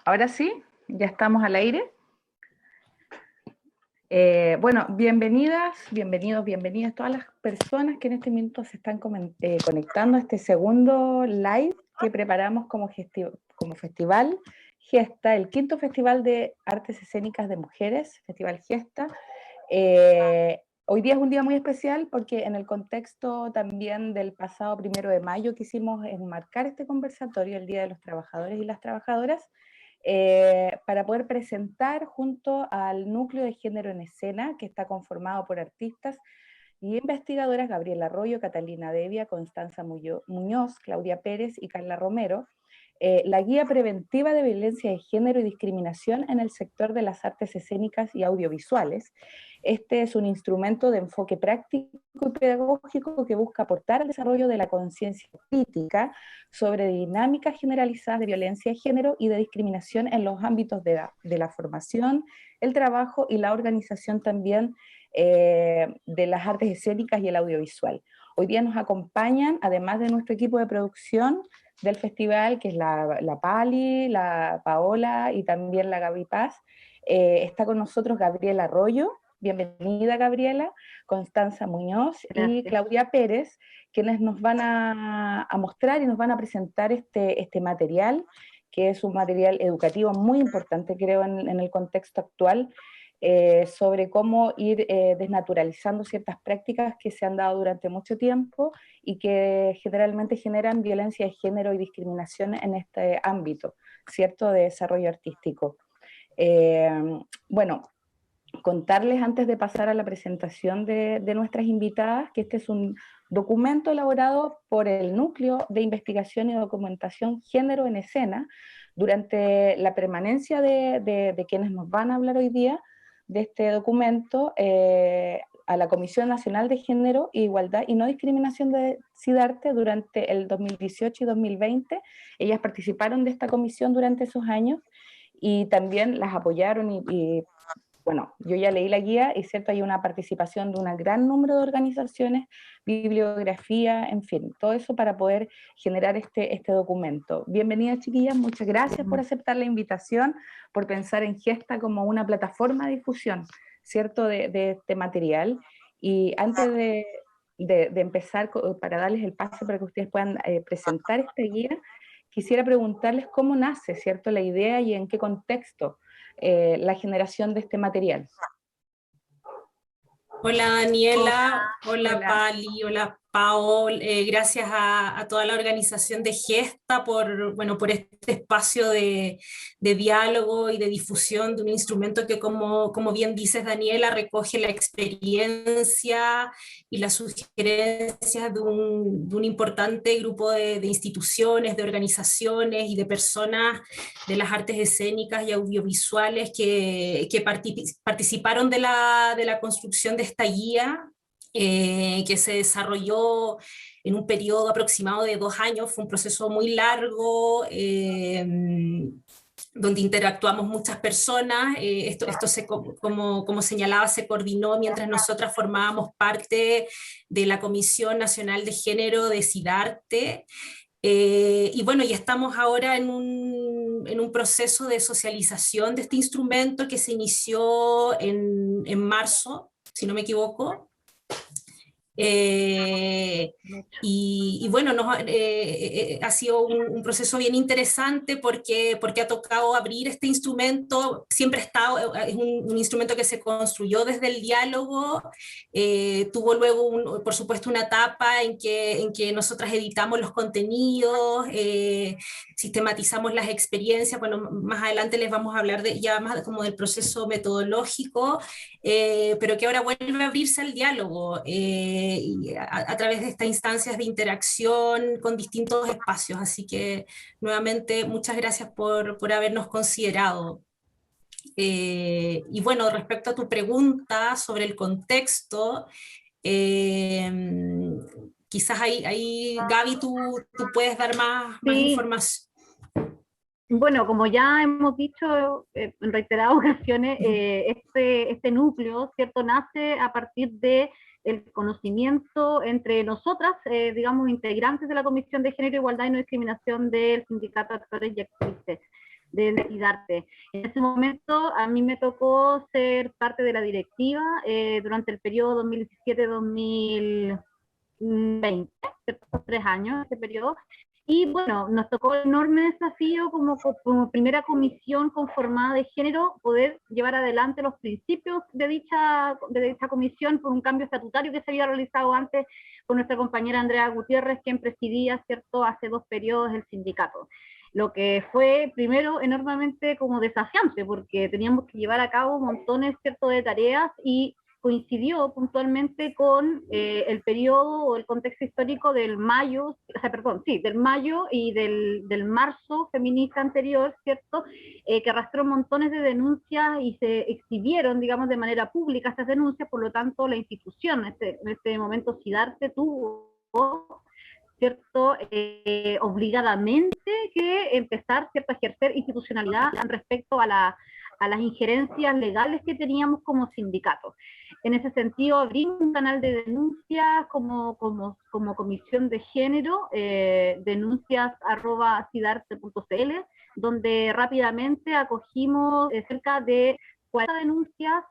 Ahora sí, ya estamos al aire. Bueno, bienvenidas, bienvenidos, bienvenidas todas las personas que en este minuto se están conectando a este segundo live que preparamos como festival Gesta, el quinto Festival de Artes Escénicas de Mujeres, Festival Gesta. Hoy día es un día muy especial porque en el contexto también del pasado 1 de mayo quisimos enmarcar este conversatorio, el Día de los Trabajadores y las Trabajadoras, para poder presentar junto al Núcleo de Género en Escena, que está conformado por artistas y investigadoras Gabriela Arroyo, Catalina Devia, Constanza Muñoz, Claudia Pérez y Carla Romero, la guía preventiva de violencia de género y discriminación en el sector de las artes escénicas y audiovisuales. Este es un instrumento de enfoque práctico y pedagógico que busca aportar al desarrollo de la conciencia crítica sobre dinámicas generalizadas de violencia de género y de discriminación en los ámbitos de la formación, el trabajo y la organización también de las artes escénicas y el audiovisual. Hoy día nos acompañan, además de nuestro equipo de producción del festival, que es la Pali, la Paola y también la Gaby Paz, está con nosotros Gabriela Arroyo. Bienvenida, Gabriela, Constanza Muñoz. Gracias. Y Claudia Pérez, quienes nos van a mostrar y nos van a presentar este material, que es un material educativo muy importante, creo, en el contexto actual, sobre cómo ir desnaturalizando ciertas prácticas que se han dado durante mucho tiempo y que generalmente generan violencia de género y discriminación en este ámbito, ¿cierto?, de desarrollo artístico. Bueno, contarles antes de pasar a la presentación de nuestras invitadas que este es un documento elaborado por el Núcleo de Investigación y Documentación Género en Escena durante la permanencia de quienes nos van a hablar hoy día de este documento a la Comisión Nacional de Género, Igualdad y No Discriminación de SIDARTE durante el 2018 y 2020. Ellas participaron de esta comisión durante esos años y también las apoyaron y bueno, yo ya leí la guía y cierto, hay una participación de un gran número de organizaciones, bibliografía, en fin, todo eso para poder generar este documento. Bienvenidas, chiquillas, muchas gracias por aceptar la invitación, por pensar en Gesta como una plataforma de difusión, ¿cierto?, de este material. Y antes de empezar, para darles el pase para que ustedes puedan presentar esta guía, quisiera preguntarles cómo nace, ¿cierto?, la idea y en qué contexto la generación de este material. Hola Daniela, hola Pali, hola Pao, gracias a toda la organización de Gesta por este espacio de diálogo y de difusión de un instrumento que como bien dices Daniela, recoge la experiencia y las sugerencias de un importante grupo de instituciones, de organizaciones y de personas de las artes escénicas y audiovisuales que participaron de la construcción de esta guía, que se desarrolló en un periodo aproximado de 2 años. Fue un proceso muy largo, donde interactuamos muchas personas. Esto como señalaba, se coordinó mientras nosotras formábamos parte de la Comisión Nacional de Género de SIDARTE. Y bueno, ya estamos ahora en un proceso de socialización de este instrumento que se inició en marzo, si no me equivoco. Y bueno, ha sido un proceso bien interesante porque ha tocado abrir este instrumento. Siempre ha estado, es un instrumento que se construyó desde el diálogo. Tuvo luego, por supuesto, una etapa en que nosotras editamos los contenidos, sistematizamos las experiencias. Bueno, más adelante les vamos a hablar ya más como del proceso metodológico, pero que ahora vuelve a abrirse al diálogo. A través de estas instancias de interacción con distintos espacios. Así que nuevamente muchas gracias por habernos considerado. Y bueno, respecto a tu pregunta sobre el contexto, quizás ahí Gaby, tú puedes dar más información. Bueno, como ya hemos dicho en reiteradas ocasiones, este núcleo, ¿cierto?, nace a partir de el conocimiento entre nosotras, digamos, integrantes de la Comisión de Género, Igualdad y No Discriminación del Sindicato de Actores y Actrices. de SIDARTE. En ese momento a mí me tocó ser parte de la directiva durante el periodo 2017-2020, 3 años, ese periodo. Y bueno, nos tocó el enorme desafío como primera comisión conformada de género poder llevar adelante los principios de dicha comisión por un cambio estatutario que se había realizado antes con nuestra compañera Andrea Gutiérrez, quien presidía, ¿cierto?, hace 2 periodos el sindicato. Lo que fue primero enormemente como desafiante, porque teníamos que llevar a cabo montones, ¿cierto?, de tareas, y coincidió puntualmente con el periodo o el contexto histórico del mayo, del mayo y del marzo feminista anterior, ¿cierto?, que arrastró montones de denuncias y se exhibieron, digamos, de manera pública estas denuncias. Por lo tanto, la institución, en este momento SIDARTE, tuvo, ¿cierto?, obligadamente que empezar, ¿cierto?, a ejercer institucionalidad respecto a las injerencias legales que teníamos como sindicato. En ese sentido, abrimos un canal de denuncias como Comisión de Género, denuncias@sidarte.cl, donde rápidamente acogimos cerca de 40 denuncias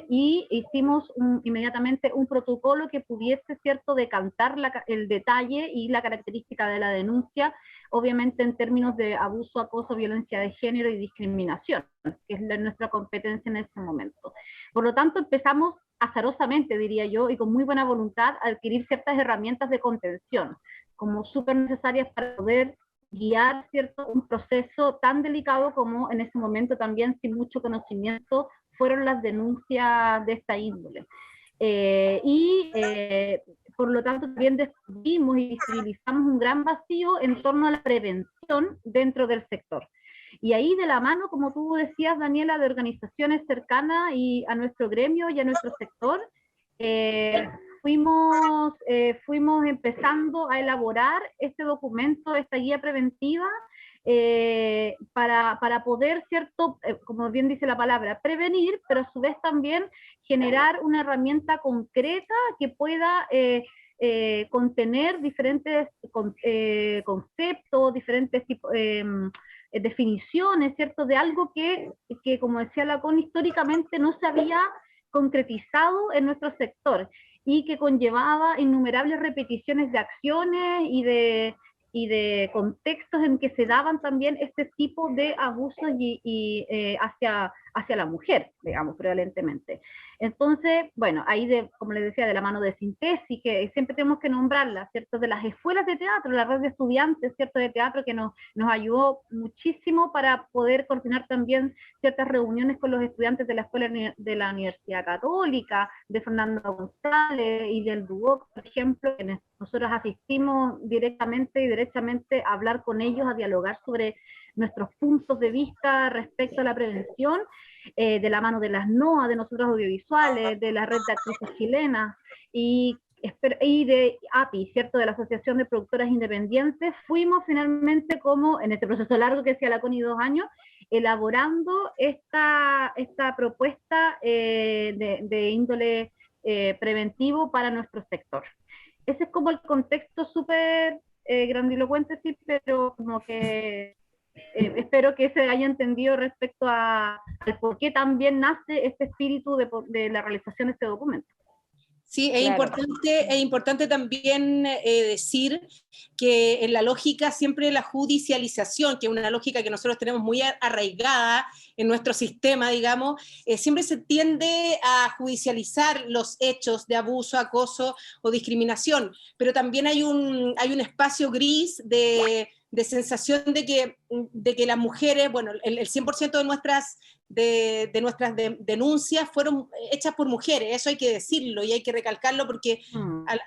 y hicimos inmediatamente un protocolo que pudiese, ¿cierto?, decantar el detalle y la característica de la denuncia, obviamente en términos de abuso, acoso, violencia de género y discriminación, que es nuestra competencia en este momento. Por lo tanto, empezamos azarosamente, diría yo, y con muy buena voluntad, a adquirir ciertas herramientas de contención, como súper necesarias para poder guiar, ¿cierto?, un proceso tan delicado como en ese momento también, sin mucho conocimiento, fueron las denuncias de esta índole. Por lo tanto, también descubrimos y visibilizamos un gran vacío en torno a la prevención dentro del sector. Y ahí, de la mano, como tú decías, Daniela, de organizaciones cercanas y a nuestro gremio y a nuestro sector, fuimos empezando a elaborar este documento, esta guía preventiva, para poder, ¿cierto?, como bien dice la palabra, prevenir, pero a su vez también generar una herramienta concreta que pueda contener diferentes conceptos, diferentes tipos, definiciones, ¿cierto?, de algo que, como decía la Connie, históricamente no se había concretizado en nuestro sector y que conllevaba innumerables repeticiones de acciones y de contextos en que se daban también este tipo de abusos hacia la mujer, digamos, prevalentemente. Entonces, bueno, ahí, como les decía, de la mano de Síntesis, que siempre tenemos que nombrarla, ¿cierto?, de las escuelas de teatro, la red de estudiantes, ¿cierto?, de teatro, que nos ayudó muchísimo para poder coordinar también ciertas reuniones con los estudiantes de la Escuela de la Universidad Católica, de Fernando González y del DUOC, por ejemplo, que nosotros asistimos directamente y derechamente a hablar con ellos, a dialogar sobre nuestros puntos de vista respecto a la prevención, de la mano de las NOA, de Nosotras Audiovisuales, de la Red de Actrices Chilenas y de API, ¿cierto?, de la Asociación de Productoras Independientes. Fuimos finalmente, como en este proceso largo que decía la Connie, 2 años, elaborando esta propuesta de índole preventivo para nuestro sector. Ese es como el contexto súper grandilocuente, sí, pero como que espero que se haya entendido respecto al por qué también nace este espíritu de la realización de este documento. Sí, es importante también decir que en la lógica siempre la judicialización, que es una lógica que nosotros tenemos muy arraigada en nuestro sistema, digamos, siempre se tiende a judicializar los hechos de abuso, acoso o discriminación, pero también hay un espacio gris de sensación de que las mujeres, bueno, el 100% de nuestras denuncias fueron hechas por mujeres, eso hay que decirlo y hay que recalcarlo porque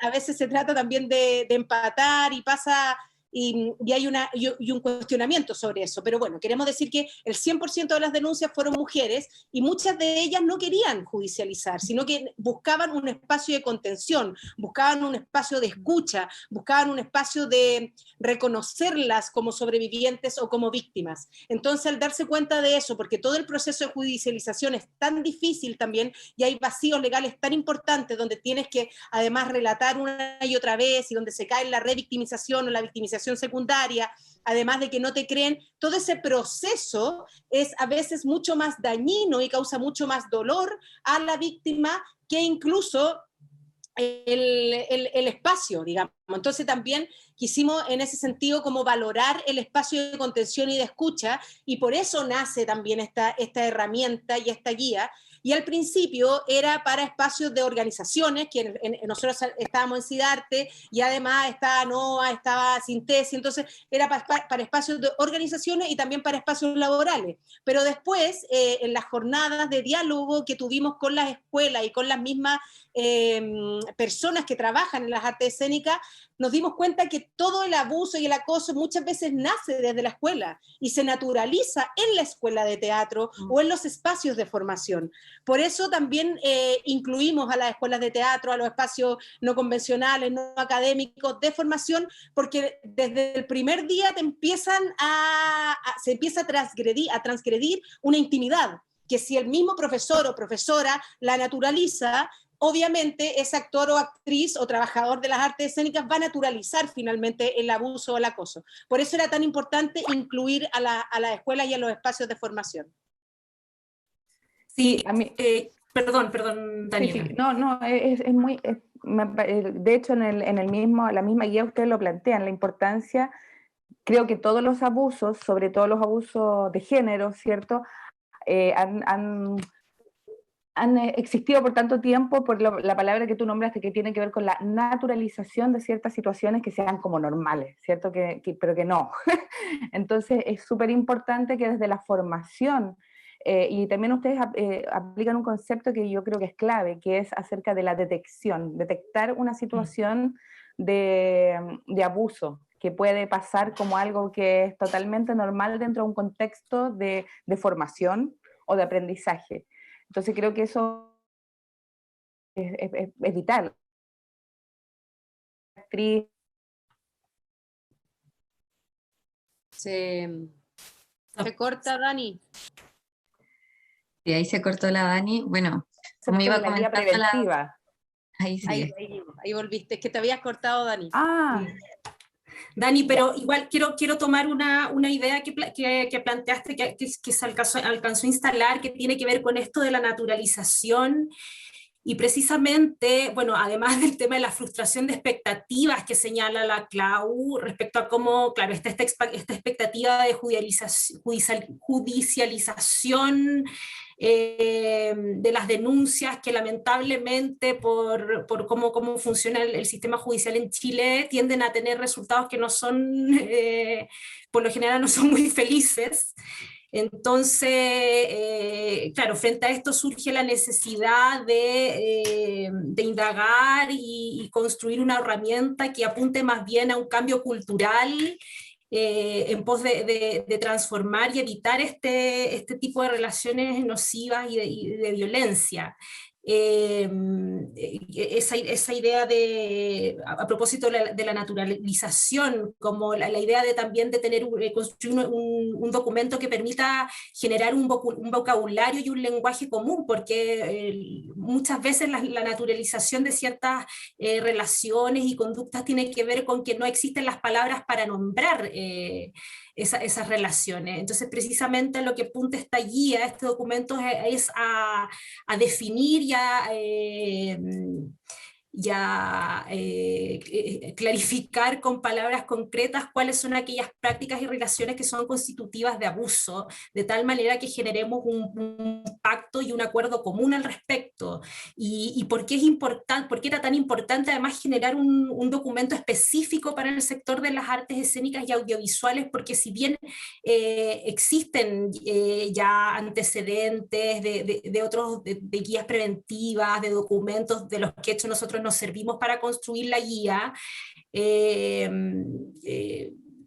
a veces se trata también de empatar y pasa... Y hay un cuestionamiento sobre eso, pero bueno, queremos decir que el 100% de las denuncias fueron mujeres y muchas de ellas no querían judicializar, sino que buscaban un espacio de contención, buscaban un espacio de escucha, buscaban un espacio de reconocerlas como sobrevivientes o como víctimas. Entonces, al darse cuenta de eso, porque todo el proceso de judicialización es tan difícil también y hay vacíos legales tan importantes donde tienes que además relatar una y otra vez y donde se cae en la revictimización o la victimización educación secundaria, además de que no te creen, todo ese proceso es a veces mucho más dañino y causa mucho más dolor a la víctima que incluso el espacio, digamos. Entonces también quisimos en ese sentido como valorar el espacio de contención y de escucha, y por eso nace también esta herramienta y esta guía. Y al principio era para espacios de organizaciones, que nosotros estábamos en CIDARTE, y además estaba NOA, estaba Sintesi, entonces era para espacios de organizaciones y también para espacios laborales. Pero después, en las jornadas de diálogo que tuvimos con las escuelas y con las mismas personas que trabajan en las artes escénicas, nos dimos cuenta que todo el abuso y el acoso muchas veces nace desde la escuela y se naturaliza en la escuela de teatro o en los espacios de formación. Por eso también incluimos a las escuelas de teatro, a los espacios no convencionales, no académicos de formación, porque desde el primer día se empieza a transgredir una intimidad, que si el mismo profesor o profesora la naturaliza, obviamente ese actor o actriz o trabajador de las artes escénicas va a naturalizar finalmente el abuso o el acoso. Por eso era tan importante incluir a las escuelas y a los espacios de formación. Sí, a mí, perdón, Daniela. sí, no, es muy, de hecho en la misma guía ustedes lo plantean, la importancia, creo que todos los abusos, sobre todo los abusos de género, ¿cierto? Han existido por tanto tiempo por la palabra que tú nombraste, que tiene que ver con la naturalización de ciertas situaciones que sean como normales, ¿cierto? Pero que no. Entonces es súper importante que desde la formación, y también ustedes aplican un concepto que yo creo que es clave, que es acerca de la detección, detectar una situación de abuso, que puede pasar como algo que es totalmente normal dentro de un contexto de formación o de aprendizaje. Entonces creo que eso es vital. Actriz. Se corta, Dani. Sí, ahí se cortó la Dani. Bueno, como iba La guía comentando preventiva. Ahí sí. Ahí volviste, es que te habías cortado, Dani. Ah, Dani, pero igual quiero tomar una idea que planteaste, que se alcanzó a instalar, que tiene que ver con esto de la naturalización. Y precisamente, bueno, además del tema de la frustración de expectativas que señala la CLAU respecto a cómo, claro, esta expectativa de judicialización de las denuncias, que lamentablemente por cómo funciona el sistema judicial en Chile tienden a tener resultados que no son, por lo general no son muy felices. Entonces, claro, frente a esto surge la necesidad de indagar y construir una herramienta que apunte más bien a un cambio cultural en pos de transformar y evitar este tipo de relaciones nocivas y de violencia. Esa idea a propósito de la naturalización, como la idea de también de construir un documento que permita generar un vocabulario y un lenguaje común, porque muchas veces la naturalización de ciertas relaciones y conductas tiene que ver con que no existen las palabras para nombrar esas relaciones. Entonces, precisamente lo que apunta esta guía, este documento, es a definir clarificar con palabras concretas cuáles son aquellas prácticas y relaciones que son constitutivas de abuso, de tal manera que generemos un pacto y un acuerdo común al respecto. Y por qué era tan importante además generar un documento específico para el sector de las artes escénicas y audiovisuales, porque si bien existen ya antecedentes de otros, de guías preventivas, de documentos de los que nosotros nos servimos para construir la guía,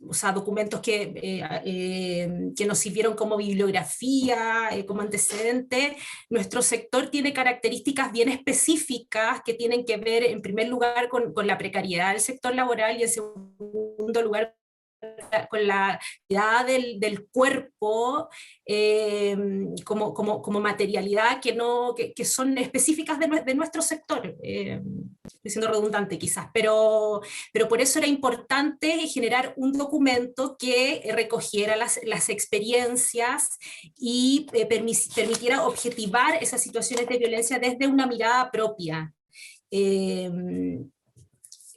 o sea, documentos que nos sirvieron como bibliografía, como antecedente. Nuestro sector tiene características bien específicas que tienen que ver, en primer lugar, con la precariedad del sector laboral y, en segundo lugar, con la idea del cuerpo como materialidad que son específicas de nuestro sector. Estoy siendo redundante quizás, pero por eso era importante generar un documento que recogiera las experiencias y permitiera objetivar esas situaciones de violencia desde una mirada propia.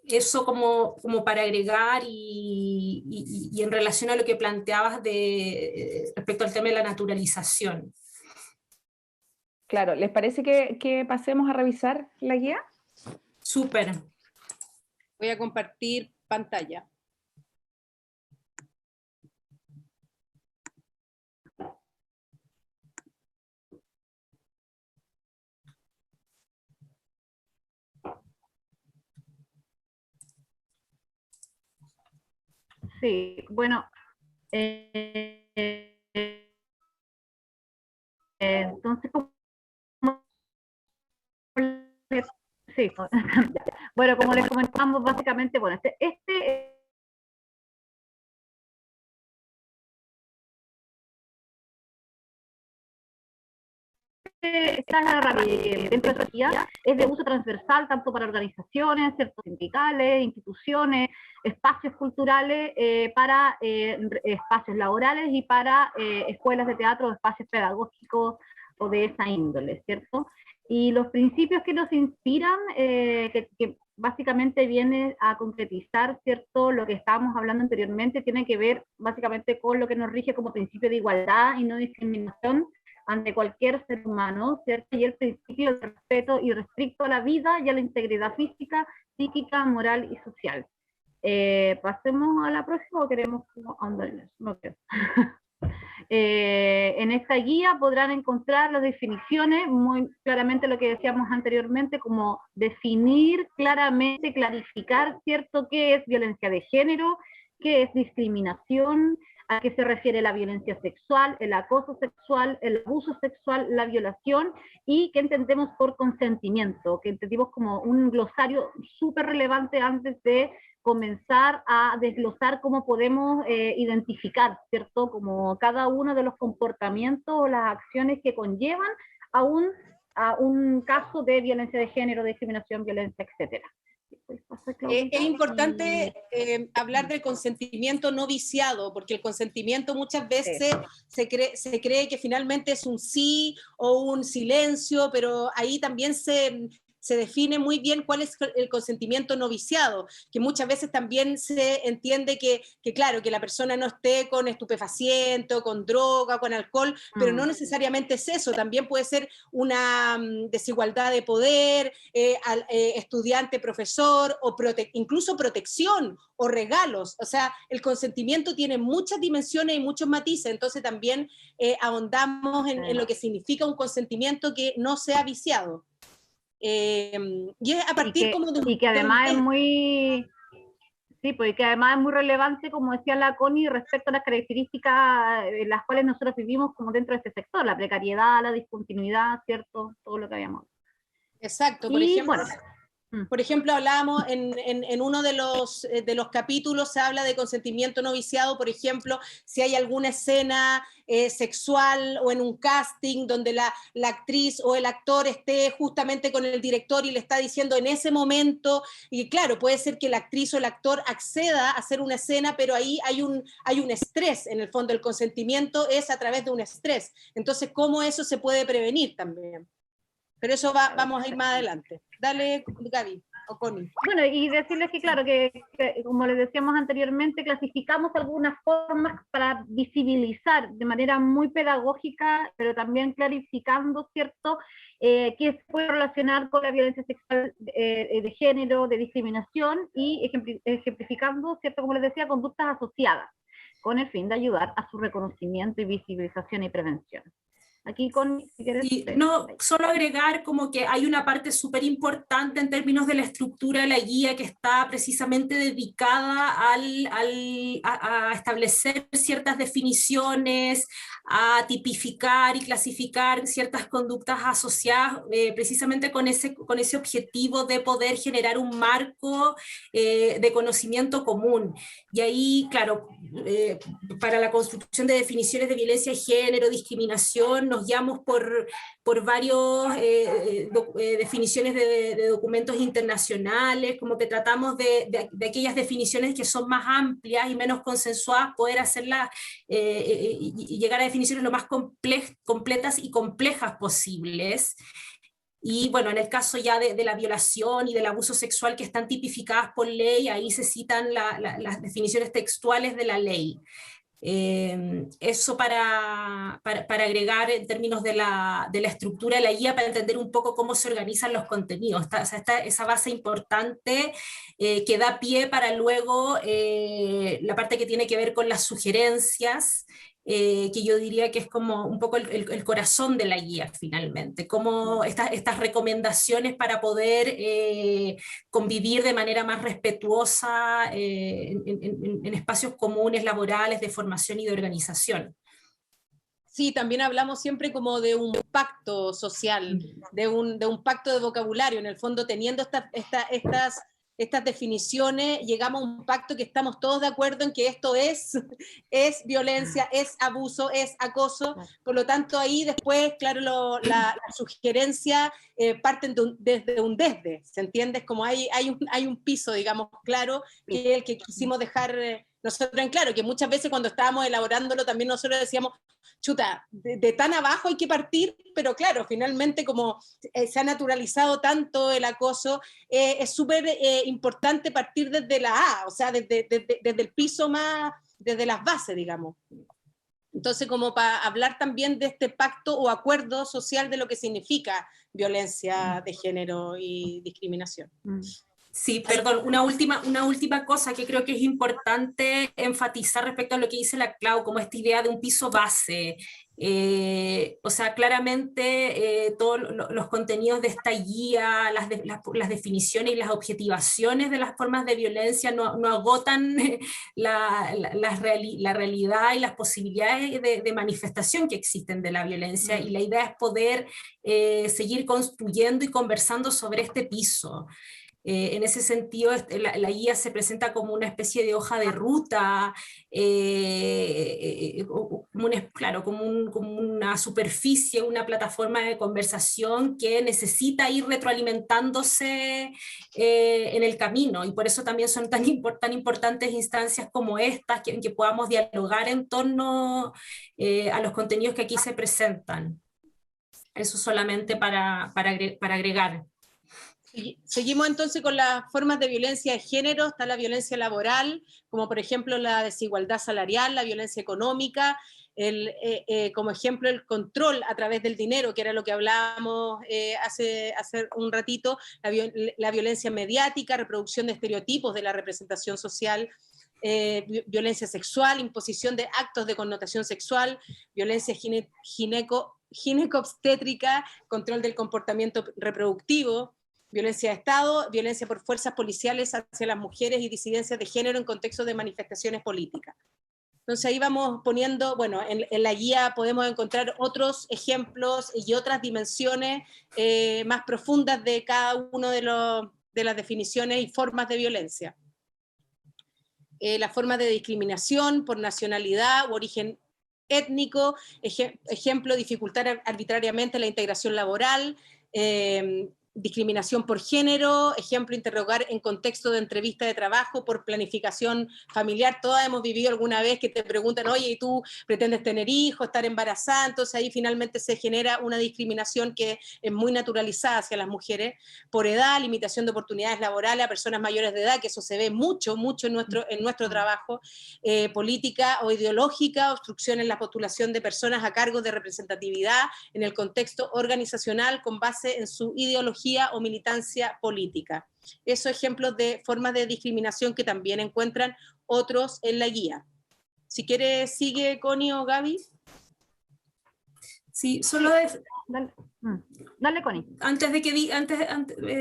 Eso como para agregar y en relación a lo que planteabas respecto al tema de la naturalización. Claro, ¿les parece que pasemos a revisar la guía? Súper. Voy a compartir pantalla. Sí, bueno, entonces, sí, bueno, como les comentamos, básicamente, bueno, esta herramienta dentro de la guía es de uso transversal tanto para organizaciones, ciertos sindicales, instituciones, espacios culturales, para espacios laborales y para escuelas de teatro, espacios pedagógicos o de esa índole, ¿cierto? Y los principios que nos inspiran, que básicamente viene a concretizar, ¿cierto? Lo que estábamos hablando anteriormente tiene que ver básicamente con lo que nos rige como principio de igualdad y no discriminación ante cualquier ser humano, ¿cierto? Y el principio de respeto irrestricto a la vida y a la integridad física, psíquica, moral y social. ¿Pasemos a la próxima o queremos ahondar en eso? No creo. En esta guía podrán encontrar las definiciones, muy claramente lo que decíamos anteriormente, como definir claramente, clarificar, ¿cierto?, qué es violencia de género, qué es discriminación, a qué se refiere la violencia sexual, el acoso sexual, el abuso sexual, la violación, y qué entendemos por consentimiento, que entendimos como un glosario súper relevante antes de comenzar a desglosar cómo podemos identificar, ¿cierto?, como cada uno de los comportamientos o las acciones que conllevan a un caso de violencia de género, discriminación, violencia, etc. Es importante hablar del consentimiento no viciado, porque el consentimiento muchas veces se cree que finalmente es un sí o un silencio, pero ahí también se define muy bien cuál es el consentimiento no viciado, que muchas veces también se entiende que claro, que la persona no esté con estupefaciente, con droga, con alcohol, pero no necesariamente es eso, también puede ser una desigualdad de poder, estudiante-profesor, o incluso protección o regalos, o sea, el consentimiento tiene muchas dimensiones y muchos matices, entonces también ahondamos en lo que significa un consentimiento que no sea viciado. Y es a partir y que además es muy... Sí, pues que además es muy relevante, como decía la Connie, respecto a las características en las cuales nosotros vivimos como dentro de este sector, la precariedad, la discontinuidad, ¿cierto? Todo lo que habíamos. Exacto, por ejemplo, hablábamos en uno de los capítulos, se habla de consentimiento no viciado, por ejemplo, si hay alguna escena sexual o en un casting donde la actriz o el actor esté justamente con el director y le está diciendo en ese momento, y claro, puede ser que la actriz o el actor acceda a hacer una escena, pero ahí hay un estrés, en el fondo el consentimiento es a través de un estrés, entonces cómo eso se puede prevenir también. Pero eso vamos a ir más adelante. Dale, Gaby o Connie. Bueno, y decirles que claro, que como les decíamos anteriormente, clasificamos algunas formas para visibilizar de manera muy pedagógica, pero también clarificando, ¿cierto?, que se puede relacionar con la violencia sexual de género, de discriminación, y ejemplificando, ¿cierto?, como les decía, conductas asociadas, con el fin de ayudar a su reconocimiento y visibilización y prevención. Aquí si quieres. Sí, no, solo agregar como que hay una parte súper importante en términos de la estructura de la guía que está precisamente dedicada a establecer ciertas definiciones, a tipificar y clasificar ciertas conductas asociadas precisamente con ese objetivo de poder generar un marco de conocimiento común. Y ahí, claro, para la construcción de definiciones de violencia de género, discriminación, nos guiamos por varios definiciones de documentos internacionales, como que tratamos de aquellas definiciones que son más amplias y menos consensuadas, poder hacerlas y llegar a definiciones lo más completas y complejas posibles. Y bueno, en el caso ya de la violación y del abuso sexual que están tipificadas por ley, ahí se citan las definiciones textuales de la ley. Eso para agregar en términos de la estructura de la guía, para entender un poco cómo se organizan los contenidos. Está esa base importante que da pie para luego la parte que tiene que ver con las sugerencias, que yo diría que es como un poco el corazón de la guía finalmente, como estas recomendaciones para poder convivir de manera más respetuosa en espacios comunes, laborales, de formación y de organización. Sí, también hablamos siempre como de un pacto social, de un pacto de vocabulario, en el fondo teniendo estas definiciones, llegamos a un pacto que estamos todos de acuerdo en que esto es violencia, es abuso, es acoso, por lo tanto ahí después, claro, la sugerencia parten desde, ¿se entiende? Es como hay un piso, digamos, claro, que es el que quisimos dejar nosotros en claro, que muchas veces cuando estábamos elaborándolo también nosotros decíamos, chuta, de tan abajo hay que partir, pero claro, finalmente como se ha naturalizado tanto el acoso, es súper importante partir desde la A, o sea, desde el piso más, desde las bases, digamos. Entonces, como para hablar también de este pacto o acuerdo social de lo que significa violencia de género y discriminación. Sí, perdón, una última cosa que creo que es importante enfatizar respecto a lo que dice la Clau, como esta idea de un piso base. O sea, claramente todos los contenidos de esta guía, las definiciones y las objetivaciones de las formas de violencia no agotan la realidad y las posibilidades de manifestación que existen de la violencia, y la idea es poder seguir construyendo y conversando sobre este piso. En ese sentido, la guía se presenta como una especie de hoja de ruta, como una superficie, una plataforma de conversación que necesita ir retroalimentándose en el camino, y por eso también son tan importantes instancias como estas, en que podamos dialogar en torno a los contenidos que aquí se presentan. Eso solamente para agregar. Seguimos entonces con las formas de violencia de género. Está la violencia laboral, como por ejemplo la desigualdad salarial, la violencia económica, como ejemplo el control a través del dinero, que era lo que hablábamos hace un ratito, la violencia mediática, reproducción de estereotipos de la representación social, violencia sexual, imposición de actos de connotación sexual, violencia gineco-obstétrica, control del comportamiento reproductivo, violencia de Estado, violencia por fuerzas policiales hacia las mujeres y disidencias de género en contexto de manifestaciones políticas. Entonces ahí vamos poniendo, bueno, en la guía podemos encontrar otros ejemplos y otras dimensiones más profundas de cada uno de las definiciones y formas de violencia. Las formas de discriminación por nacionalidad u origen étnico, ejemplo, dificultar arbitrariamente la integración laboral, discriminación por género, ejemplo, interrogar en contexto de entrevista de trabajo por planificación familiar. Todas hemos vivido alguna vez que te preguntan, oye, ¿y tú pretendes tener hijos, estar embarazada? Entonces ahí finalmente se genera una discriminación que es muy naturalizada hacia las mujeres, por edad, limitación de oportunidades laborales a personas mayores de edad, que eso se ve mucho en nuestro trabajo, política o ideológica, obstrucción en la postulación de personas a cargos de representatividad en el contexto organizacional con base en su ideología o militancia política. Esos ejemplos de formas de discriminación que también encuentran otros en la guía. Si quieres, sigue Connie o Gaby. Sí, solo Dale, dale Connie. antes de que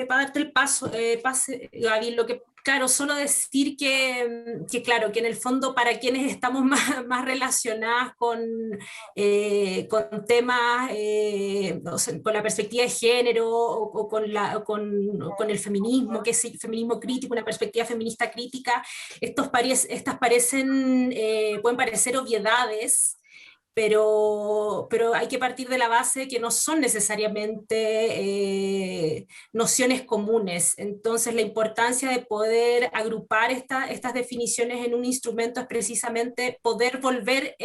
para darte el pase, Gaby, lo que, claro, solo decir que claro, que en el fondo para quienes estamos más relacionadas con temas, o sea, con la perspectiva de género o con el feminismo, que es el feminismo crítico, una perspectiva feminista crítica, estas pueden parecer obviedades, pero hay que partir de la base que no son necesariamente nociones comunes. Entonces, la importancia de poder agrupar estas definiciones en un instrumento es precisamente poder volver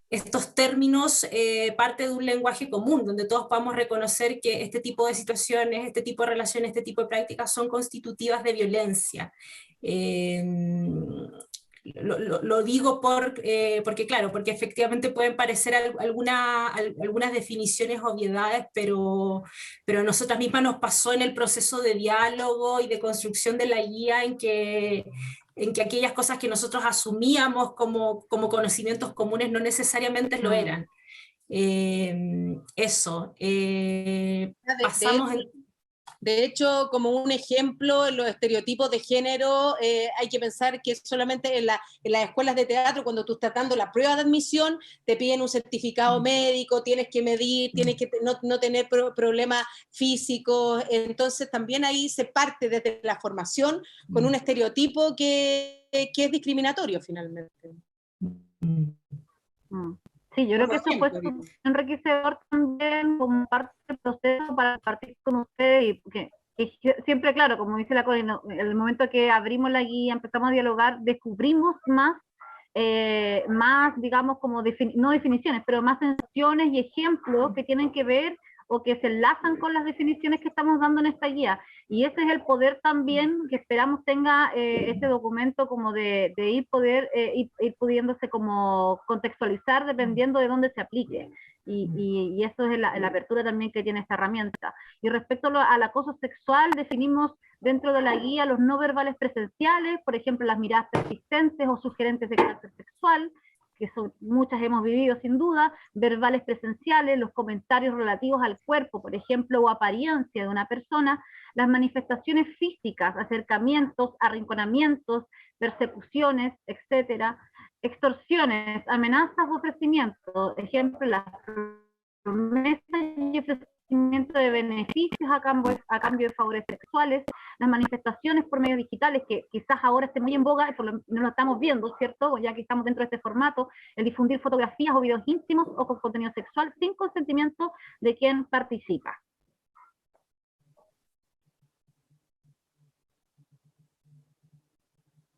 estos términos parte de un lenguaje común, donde todos podamos reconocer que este tipo de situaciones, este tipo de relaciones, este tipo de prácticas son constitutivas de violencia. Lo digo porque, claro, porque efectivamente pueden parecer algunas definiciones obviedades, pero a nosotras mismas nos pasó en el proceso de diálogo y de construcción de la guía en que aquellas cosas que nosotros asumíamos como conocimientos comunes no necesariamente lo eran. Eso. Pasamos De hecho, como un ejemplo, en los estereotipos de género, hay que pensar que solamente en las escuelas de teatro, cuando tú estás dando la prueba de admisión, te piden un certificado médico, tienes que medir, tienes que no tener problemas físicos, entonces también ahí se parte desde la formación con un estereotipo que es discriminatorio finalmente. Sí, yo creo que eso fue ejemplo, enriquecedor también como parte del proceso para compartir con ustedes y que siempre, claro, como dice la Connie, en el momento que abrimos la guía, empezamos a dialogar, descubrimos más, digamos, como no definiciones, pero más sensaciones y ejemplos que tienen que ver o que se enlazan con las definiciones que estamos dando en esta guía. Y ese es el poder también que esperamos tenga este documento como de ir pudiéndose como contextualizar dependiendo de dónde se aplique. Y eso es la apertura también que tiene esta herramienta. Y respecto al acoso sexual, definimos dentro de la guía los no verbales presenciales, por ejemplo, las miradas persistentes o sugerentes de carácter sexual, que son, muchas hemos vivido sin duda, verbales presenciales, los comentarios relativos al cuerpo, por ejemplo, o apariencia de una persona, las manifestaciones físicas, acercamientos, arrinconamientos, persecuciones, etcétera, extorsiones, amenazas o ofrecimientos, ejemplo, las promesas y ofrecimiento de beneficios a cambio de favores sexuales, las manifestaciones por medios digitales, que quizás ahora esté muy en boga, no lo estamos viendo, ¿cierto? Ya que estamos dentro de este formato, el difundir fotografías o videos íntimos o con contenido sexual sin consentimiento de quien participa.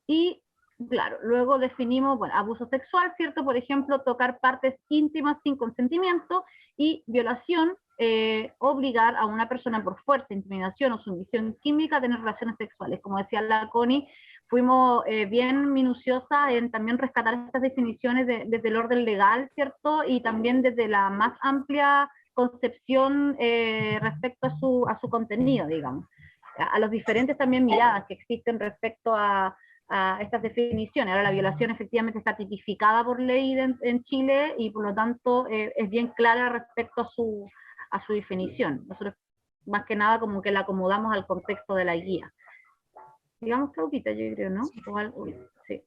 Y claro, luego definimos, bueno, abuso sexual, ¿cierto? Por ejemplo, tocar partes íntimas sin consentimiento, y violación, obligar a una persona por fuerza, intimidación o sumisión química a tener relaciones sexuales. Como decía la Connie, fuimos bien minuciosas en también rescatar estas definiciones desde el orden legal, ¿cierto? Y también desde la más amplia concepción respecto a su contenido, digamos. A los diferentes también miradas que existen respecto a estas definiciones. Ahora la violación efectivamente está tipificada por ley en Chile y por lo tanto es bien clara respecto a su definición. Nosotros más que nada como que la acomodamos al contexto de la guía. Digamos Claudita, yo creo, ¿no? O algo, sí.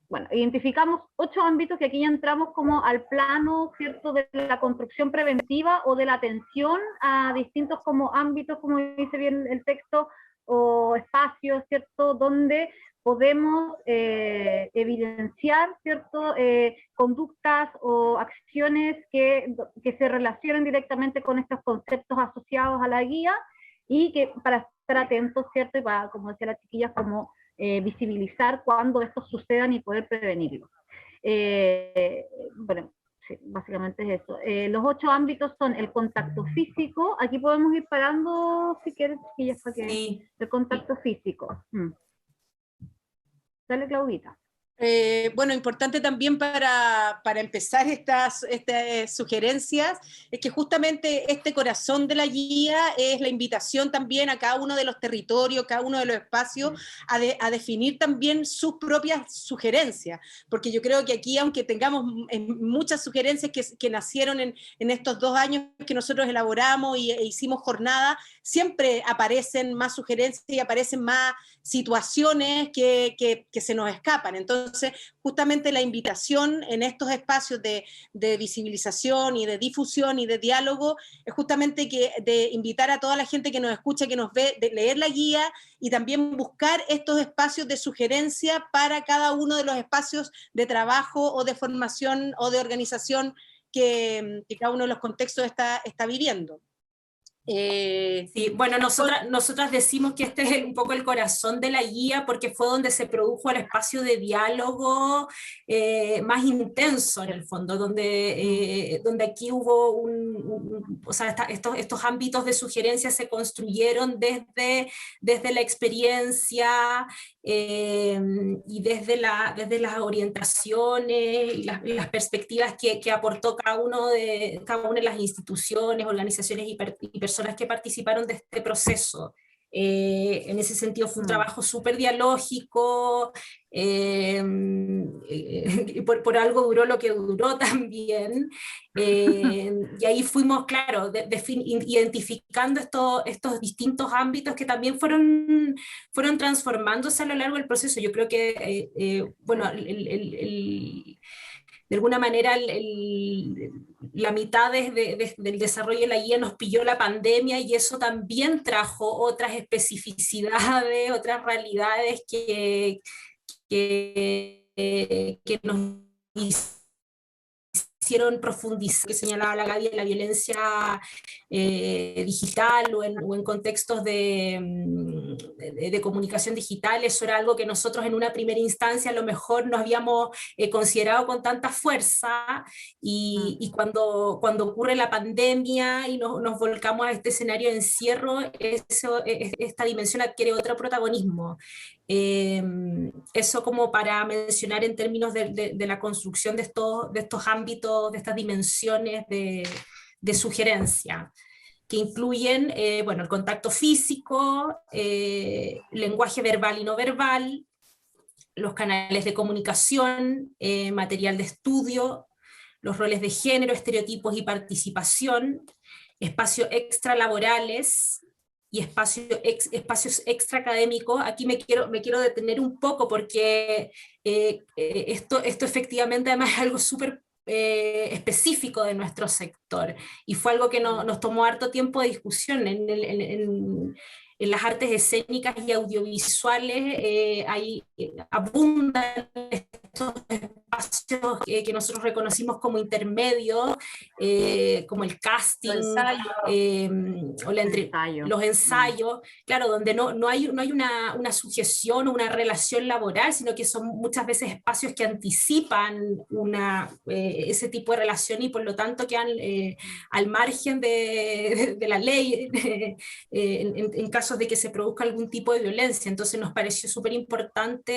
Bueno, identificamos 8 ámbitos que aquí ya entramos como al plano, ¿cierto?, de la construcción preventiva o de la atención a distintos como ámbitos, como dice bien el texto, o espacios, ¿cierto?, donde podemos evidenciar, ¿cierto?, conductas o acciones que se relacionen directamente con estos conceptos asociados a la guía, y que para estar atentos, ¿cierto?, y para, como decía la chiquilla, como visibilizar cuando estos sucedan y poder prevenirlos. Bueno, sí, básicamente es eso. Los 8 ámbitos son el contacto físico. Aquí podemos ir parando, si quieres, para que... Sí. El contacto físico. Dale, Claudita. Bueno, importante también para empezar estas sugerencias, es que justamente este corazón de la guía es la invitación también a cada uno de los territorios, cada uno de los espacios, a definir también sus propias sugerencias, porque yo creo que aquí, aunque tengamos muchas sugerencias que nacieron en estos 2 años que nosotros elaboramos e hicimos jornada, siempre aparecen más sugerencias y aparecen más situaciones que se nos escapan. Entonces, justamente la invitación en estos espacios de visibilización y de difusión y de diálogo es justamente de invitar a toda la gente que nos escucha, que nos ve, de leer la guía y también buscar estos espacios de sugerencia para cada uno de los espacios de trabajo o de formación o de organización que cada uno de los contextos está viviendo. Sí, bueno, nosotras decimos que este es un poco el corazón de la guía porque fue donde se produjo el espacio de diálogo más intenso en el fondo, donde aquí hubo o sea, estos ámbitos de sugerencia se construyeron desde la experiencia y desde las orientaciones y las perspectivas que aportó cada una de las instituciones, organizaciones y personas que participaron de este proceso. En ese sentido fue un trabajo súper dialógico, por algo duró lo que duró también, y ahí fuimos, claro, identificando estos distintos ámbitos que también fueron transformándose a lo largo del proceso. Yo creo que, bueno, de alguna manera la mitad del desarrollo de la guía nos pilló la pandemia y eso también trajo otras especificidades, otras realidades que nos hicieron profundizar, que señalaba la Gaby, en la violencia digital o en contextos de comunicación digital. Eso era algo que nosotros en una primera instancia a lo mejor no habíamos considerado con tanta fuerza y cuando ocurre la pandemia y nos volcamos a este escenario de encierro, esta dimensión adquiere otro protagonismo. Eso como para mencionar en términos de la construcción de estos ámbitos, de estas dimensiones de sugerencia, que incluyen bueno, el contacto físico, lenguaje verbal y no verbal, los canales de comunicación, material de estudio, los roles de género, estereotipos y participación, espacios extralaborales, y espacios extraacadémicos. Aquí me quiero detener un poco porque esto efectivamente además es algo súper específico de nuestro sector, y fue algo que nos tomó harto tiempo de discusión. En las artes escénicas y audiovisuales abundan estos espacios que nosotros reconocimos como intermedios, como el casting, los ensayos, claro, donde no hay una sujeción o una relación laboral, sino que son muchas veces espacios que anticipan ese tipo de relación y por lo tanto quedan al margen de la ley en casos de que se produzca algún tipo de violencia. Entonces nos pareció súper importante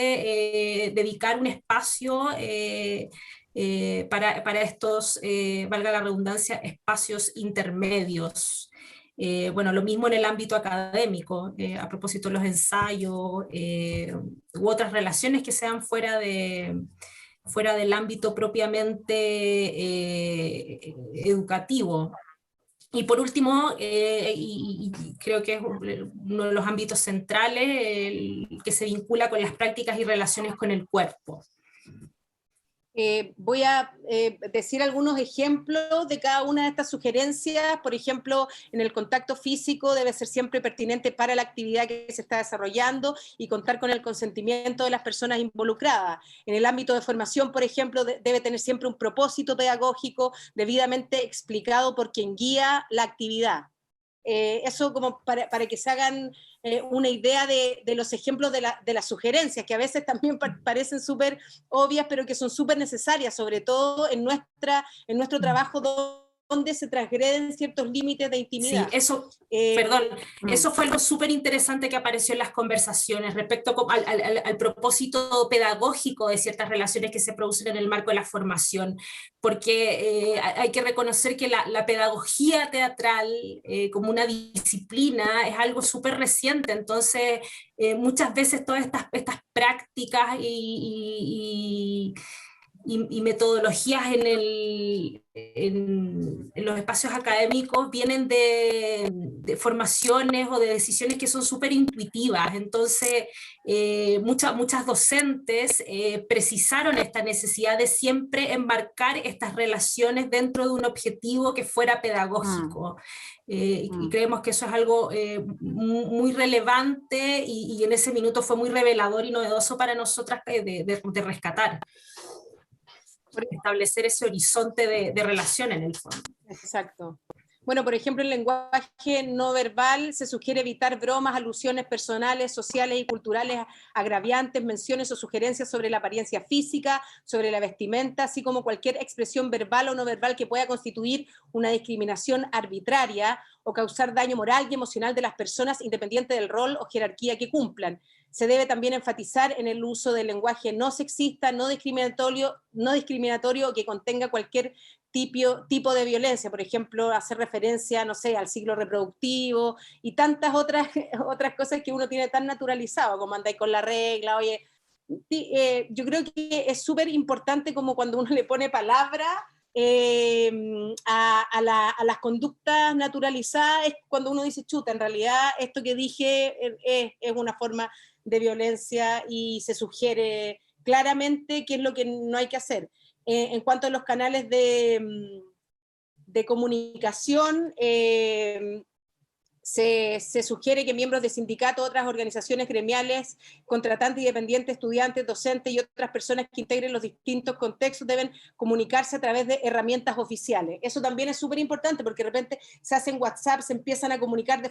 dedicar un espacio para estos, valga la redundancia, espacios intermedios. Bueno, lo mismo en el ámbito académico, a propósito de los ensayos u otras relaciones que sean fuera del ámbito propiamente educativo. Y por último, y creo que es uno de los ámbitos centrales, el que se vincula con las prácticas y relaciones con el cuerpo. Voy a decir algunos ejemplos de cada una de estas sugerencias. Por ejemplo, en el contacto físico debe ser siempre pertinente para la actividad que se está desarrollando y contar con el consentimiento de las personas involucradas. En el ámbito de formación, por ejemplo, debe tener siempre un propósito pedagógico debidamente explicado por quien guía la actividad. Eso como para que se hagan una idea de los ejemplos de las sugerencias, que a veces también parecen súper obvias, pero que son súper necesarias, sobre todo en nuestro trabajo dónde se transgreden ciertos límites de intimidad. Sí, eso, perdón, eso fue algo súper interesante que apareció en las conversaciones respecto al propósito pedagógico de ciertas relaciones que se producen en el marco de la formación, porque hay que reconocer que la pedagogía teatral como una disciplina es algo súper reciente, entonces muchas veces todas estas prácticas y metodologías en los espacios académicos vienen de formaciones o de decisiones que son súper intuitivas. Entonces, muchas docentes precisaron esta necesidad de siempre enmarcar estas relaciones dentro de un objetivo que fuera pedagógico. Y creemos que eso es algo muy relevante y en ese minuto fue muy revelador y novedoso para nosotras de rescatar. Establecer ese horizonte de relación en el fondo. Exacto. Bueno, por ejemplo, en lenguaje no verbal se sugiere evitar bromas, alusiones personales, sociales y culturales agraviantes, menciones o sugerencias sobre la apariencia física, sobre la vestimenta, así como cualquier expresión verbal o no verbal que pueda constituir una discriminación arbitraria o causar daño moral y emocional de las personas independiente del rol o jerarquía que cumplan. Se debe también enfatizar en el uso del lenguaje no sexista, no discriminatorio que contenga cualquier tipo de violencia, por ejemplo, hacer referencia, no sé, al ciclo reproductivo y tantas otras cosas que uno tiene tan naturalizado, como andáis con la regla, oye, yo creo que es súper importante como cuando uno le pone palabra a las conductas naturalizadas, es cuando uno dice, chuta, en realidad esto que dije es una forma de violencia y se sugiere claramente qué es lo que no hay que hacer. En cuanto a los canales de comunicación, se sugiere que miembros de sindicatos, otras organizaciones gremiales, contratantes y dependientes, estudiantes, docentes y otras personas que integren los distintos contextos deben comunicarse a través de herramientas oficiales. Eso también es súper importante porque de repente se hacen WhatsApp, se empiezan a comunicar de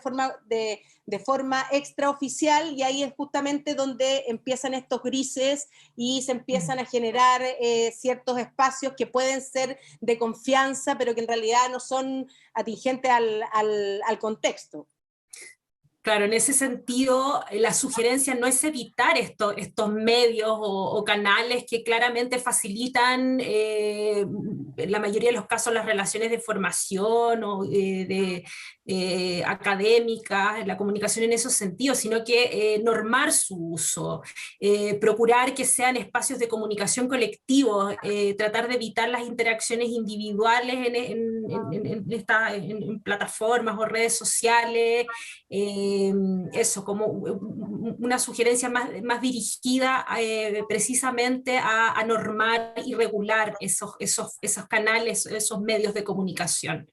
forma extraoficial y ahí es justamente donde empiezan estos grises y se empiezan a generar ciertos espacios que pueden ser de confianza, pero que en realidad no son atingentes al contexto. Claro, en ese sentido, la sugerencia no es evitar estos medios o canales que claramente facilitan, en la mayoría de los casos, las relaciones de formación o académicas, la comunicación en esos sentidos, sino que normar su uso, procurar que sean espacios de comunicación colectivos, tratar de evitar las interacciones individuales en plataformas o redes sociales, eso, como una sugerencia más dirigida precisamente a normar y regular esos canales, esos medios de comunicación.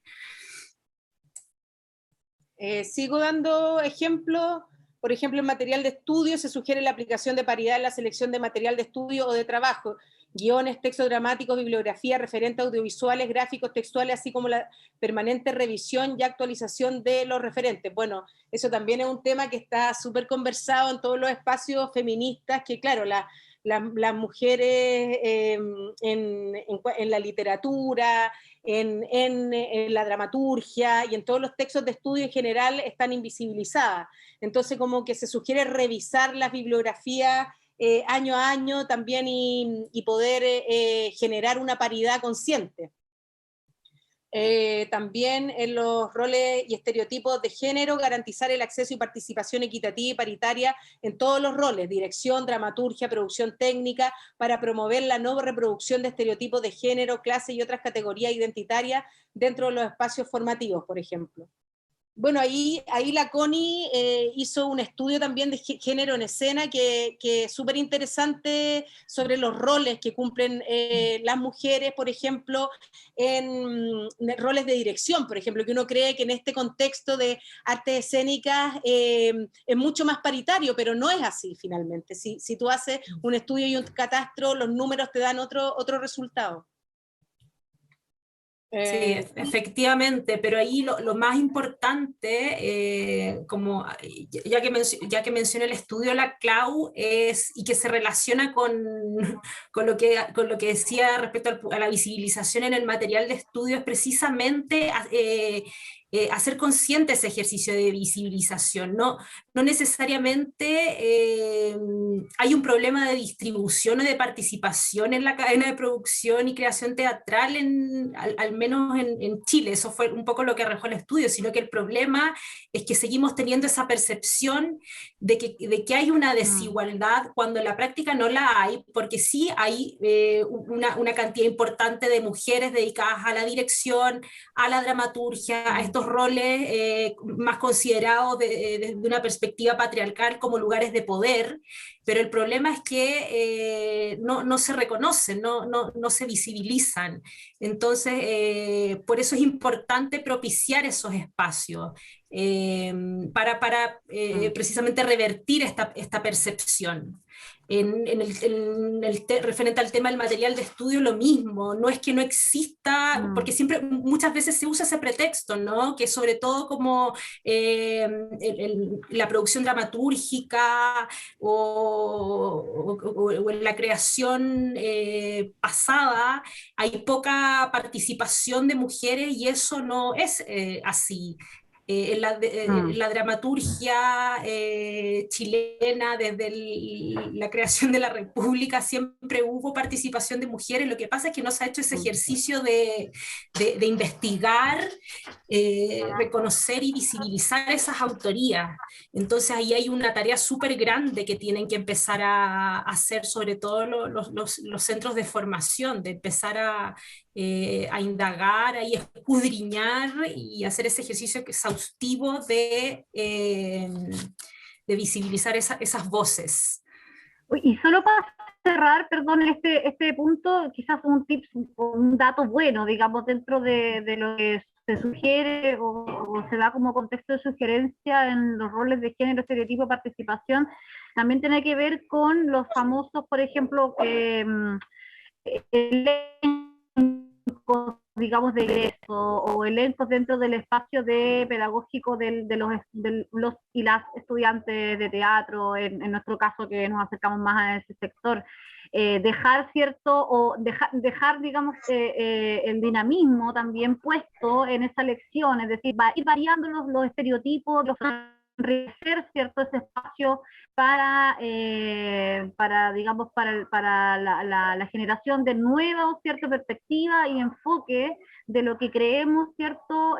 Sigo dando ejemplos. Por ejemplo, en material de estudio se sugiere la aplicación de paridad en la selección de material de estudio o de trabajo, guiones, textos dramáticos, bibliografía, referentes audiovisuales, gráficos, textuales, así como la permanente revisión y actualización de los referentes. Bueno, eso también es un tema que está súper conversado en todos los espacios feministas, que claro, las mujeres en la literatura, en la dramaturgia y en todos los textos de estudio en general están invisibilizadas. Entonces como que se sugiere revisar las bibliografías año a año también y poder generar una paridad consciente. También en los roles y estereotipos de género, garantizar el acceso y participación equitativa y paritaria en todos los roles, dirección, dramaturgia, producción técnica, para promover la no reproducción de estereotipos de género, clase y otras categorías identitarias dentro de los espacios formativos, por ejemplo. Bueno, ahí la Connie hizo un estudio también de género en escena que es súper interesante sobre los roles que cumplen las mujeres, por ejemplo, en roles de dirección, por ejemplo, que uno cree que en este contexto de artes escénicas es mucho más paritario, pero no es así finalmente. Si tú haces un estudio y un catastro, los números te dan otro resultado. Sí, efectivamente, pero ahí lo más importante, como ya que mencioné el estudio la Clau, y que se relaciona con lo que decía respecto a la visibilización en el material de estudio, es precisamente hacer consciente ese ejercicio de visibilización. No necesariamente hay un problema de distribución o de participación en la cadena de producción y creación teatral, al menos en Chile. Eso fue un poco lo que arrojó el estudio, sino que el problema es que seguimos teniendo esa percepción de que hay una desigualdad cuando en la práctica no la hay, porque sí hay una cantidad importante de mujeres dedicadas a la dirección, a la dramaturgia, a estos roles más considerados desde una perspectiva patriarcal como lugares de poder, pero el problema es que no se reconocen, no se visibilizan. Entonces, por eso es importante propiciar esos espacios para precisamente revertir esta percepción. Referente al tema del material de estudio, lo mismo, no es que no exista, porque muchas veces se usa ese pretexto, ¿no? Que sobre todo como la producción dramatúrgica o en la creación pasada hay poca participación de mujeres, y eso no es así. La dramaturgia chilena, desde la creación de la República, siempre hubo participación de mujeres. Lo que pasa es que no se ha hecho ese ejercicio de investigar, reconocer y visibilizar esas autorías. Entonces ahí hay una tarea súper grande que tienen que empezar a hacer, sobre todo los centros de formación, de empezar a indagar, a escudriñar y hacer ese ejercicio exhaustivo de visibilizar esas voces. Y solo para cerrar, perdón, este punto, quizás un tip, un dato bueno, digamos, dentro de lo que se sugiere o se da como contexto de sugerencia en los roles de género, estereotipo, participación, también tiene que ver con los famosos, por ejemplo, elencos, digamos, de egreso, o elencos dentro del espacio pedagógico de los y las estudiantes de teatro, en nuestro caso que nos acercamos más a ese sector. Dejar digamos, el dinamismo también puesto en esa lección, es decir, va a ir variando los estereotipos, enriquecer, ¿cierto?, ese espacio para digamos, para la generación de nuevas, ¿cierto?, perspectivas y enfoque de lo que creemos, ¿cierto?,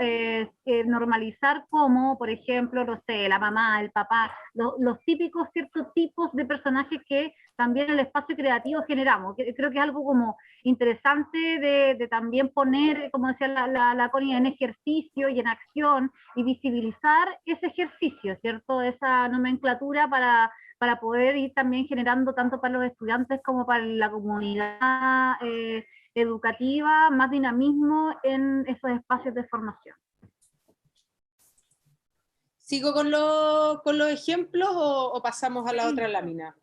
normalizar como, por ejemplo, no sé, la mamá, el papá, los típicos, ciertos tipos de personajes que también en el espacio creativo generamos. Creo que es algo como interesante de también poner, como decía la Connie, en ejercicio y en acción, y visibilizar ese ejercicio, ¿cierto?, esa nomenclatura para poder ir también generando tanto para los estudiantes como para la comunidad educativa más dinamismo en esos espacios de formación. ¿Sigo con los ejemplos o pasamos a la otra lámina?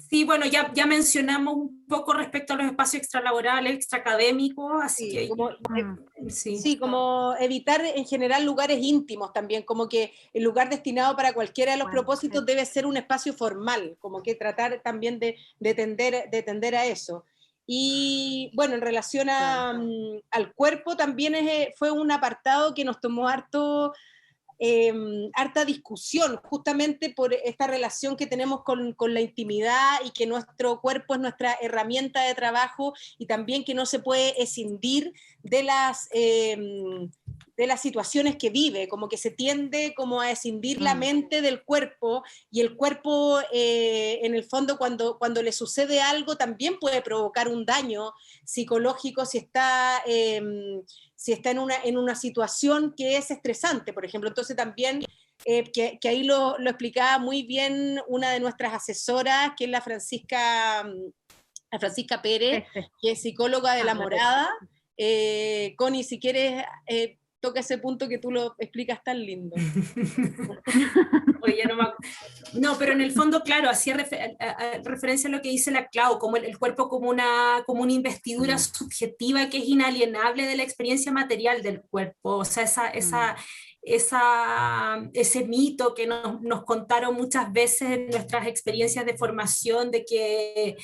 Sí, bueno, ya mencionamos un poco respecto a los espacios extralaborales, extraacadémicos, así que... Sí, como evitar en general lugares íntimos también, como que el lugar destinado para cualquiera de los propósitos debe ser un espacio formal, como que tratar también de tender a eso. Y bueno, en relación al cuerpo también fue un apartado que nos tomó harta discusión, justamente por esta relación que tenemos con la intimidad, y que nuestro cuerpo es nuestra herramienta de trabajo, y también que no se puede escindir de las situaciones que vive, como que se tiende como a escindir la mente del cuerpo, y el cuerpo en el fondo cuando le sucede algo también puede provocar un daño psicológico si está en una situación que es estresante, por ejemplo. Entonces también, que ahí lo explicaba muy bien una de nuestras asesoras, que es la Francisca Pérez, que es psicóloga de La Morada. Connie, si quieres toca ese punto que tú lo explicas tan lindo. Oye, no, pero en el fondo, claro, hacía referencia a lo que dice la Clau, como el cuerpo como una investidura subjetiva que es inalienable de la experiencia material del cuerpo, o sea, ese mito que nos contaron muchas veces en nuestras experiencias de formación de que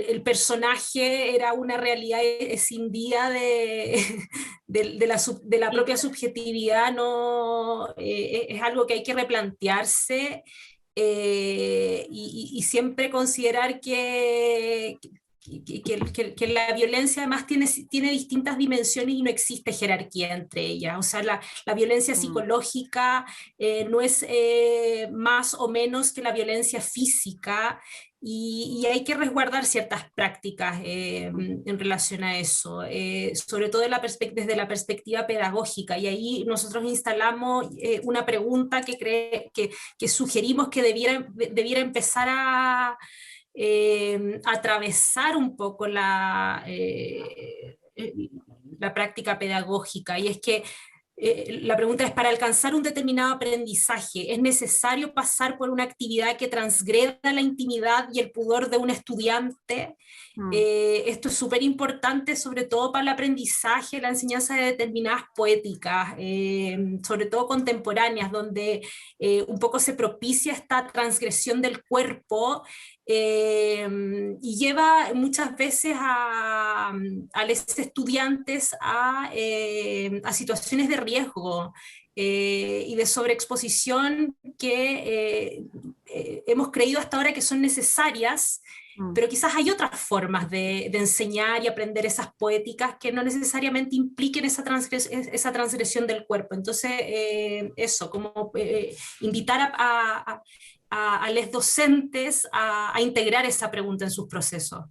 el personaje era una realidad escindida de la propia subjetividad, no, es algo que hay que replantearse y siempre considerar que la violencia además tiene distintas dimensiones y no existe jerarquía entre ellas. O sea, la violencia psicológica no es más o menos que la violencia física, y hay que resguardar ciertas prácticas en relación a eso, sobre todo desde la perspectiva pedagógica. Y ahí nosotros instalamos una pregunta que sugerimos que debiera empezar a atravesar un poco la práctica pedagógica, y es que la pregunta es: para alcanzar un determinado aprendizaje, ¿es necesario pasar por una actividad que transgreda la intimidad y el pudor de un estudiante? Esto es súper importante, sobre todo para el aprendizaje, la enseñanza de determinadas poéticas, sobre todo contemporáneas, donde un poco se propicia esta transgresión del cuerpo, y lleva muchas veces a los estudiantes a situaciones de riesgo y de sobreexposición que hemos creído hasta ahora que son necesarias, pero quizás hay otras formas de enseñar y aprender esas poéticas que no necesariamente impliquen esa transgresión del cuerpo. Entonces, eso, como invitar a los docentes a integrar esa pregunta en sus procesos.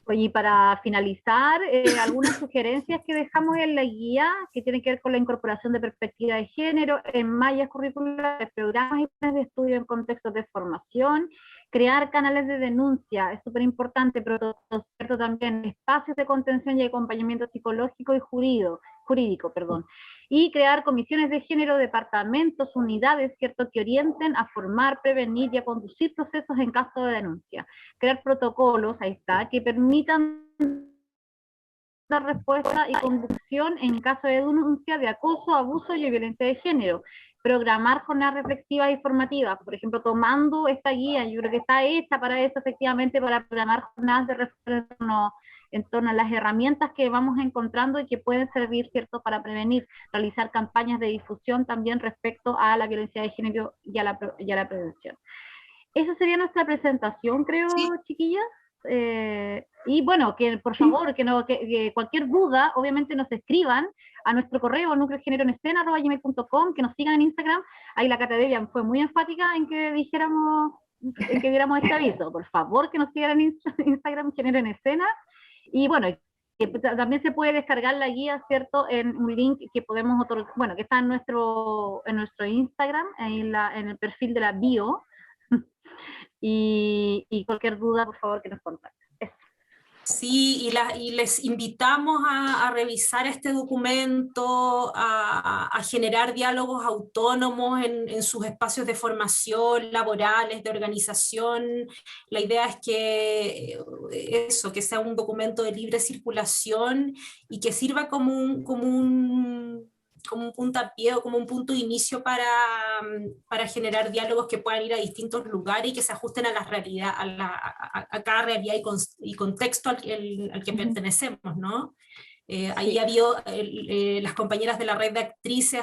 Oye, y para finalizar, algunas sugerencias que dejamos en la guía que tienen que ver con la incorporación de perspectiva de género en mallas curriculares, programas y planes de estudio en contextos de formación, crear canales de denuncia, es súper importante, pero cierto también espacios de contención y acompañamiento psicológico y jurídico, y crear comisiones de género, departamentos, unidades, ¿cierto?, que orienten a formar, prevenir y a conducir procesos en caso de denuncia. Crear protocolos, ahí está, que permitan dar respuesta y conducción en caso de denuncia de acoso, abuso y violencia de género. Programar jornadas reflexivas y formativas, por ejemplo, tomando esta guía, yo creo que está hecha para eso, efectivamente, para programar jornadas de reflexión en torno a las herramientas que vamos encontrando y que pueden servir, ¿cierto?, para prevenir, realizar campañas de difusión también respecto a la violencia de género y a la prevención. Esa sería nuestra presentación, creo, sí, chiquillas. Y bueno, que por favor, que cualquier duda, obviamente nos escriban a nuestro correo, nucleogéneroenescena@gmail.com, que nos sigan en Instagram. Ahí la Cata Debian fue muy enfática en que diéramos este aviso. Por favor, que nos sigan en Instagram, Género en Escena. Y bueno, que también se puede descargar la guía, ¿cierto?, en un link que podemos otorgar, bueno, que está en nuestro Instagram, en el perfil de la bio. Y cualquier duda, por favor, que nos contacten. Sí, y les invitamos a revisar este documento, a generar diálogos autónomos en sus espacios de formación, laborales, de organización. La idea es que que sea un documento de libre circulación y que sirva como un puntapié o como un punto de inicio para generar diálogos que puedan ir a distintos lugares y que se ajusten a la realidad, a cada realidad y contexto al que pertenecemos, ¿no? Ahí ha habido, las compañeras de la red de actrices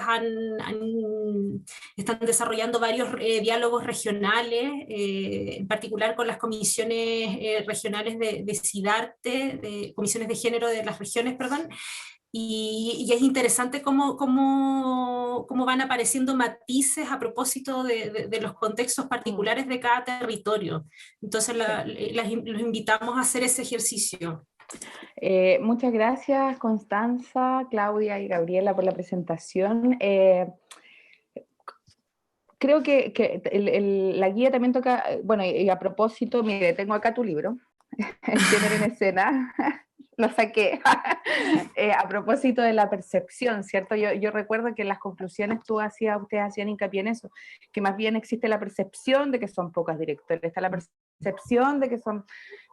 están desarrollando varios diálogos regionales, en particular con las comisiones regionales de SIDARTE, de comisiones de género de las regiones, perdón. Y es interesante cómo van apareciendo matices a propósito de los contextos particulares de cada territorio. Entonces los invitamos a hacer ese ejercicio. Muchas gracias, Constanza, Claudia y Gabriela, por la presentación. Creo que la guía también toca, bueno, y a propósito, mire, tengo acá tu libro, Género en Escena. lo saqué. A propósito de la percepción, ¿cierto? Yo recuerdo que en las conclusiones ustedes hacían hincapié en eso, que más bien existe la percepción de que son pocas directoras, está la percepción de que son,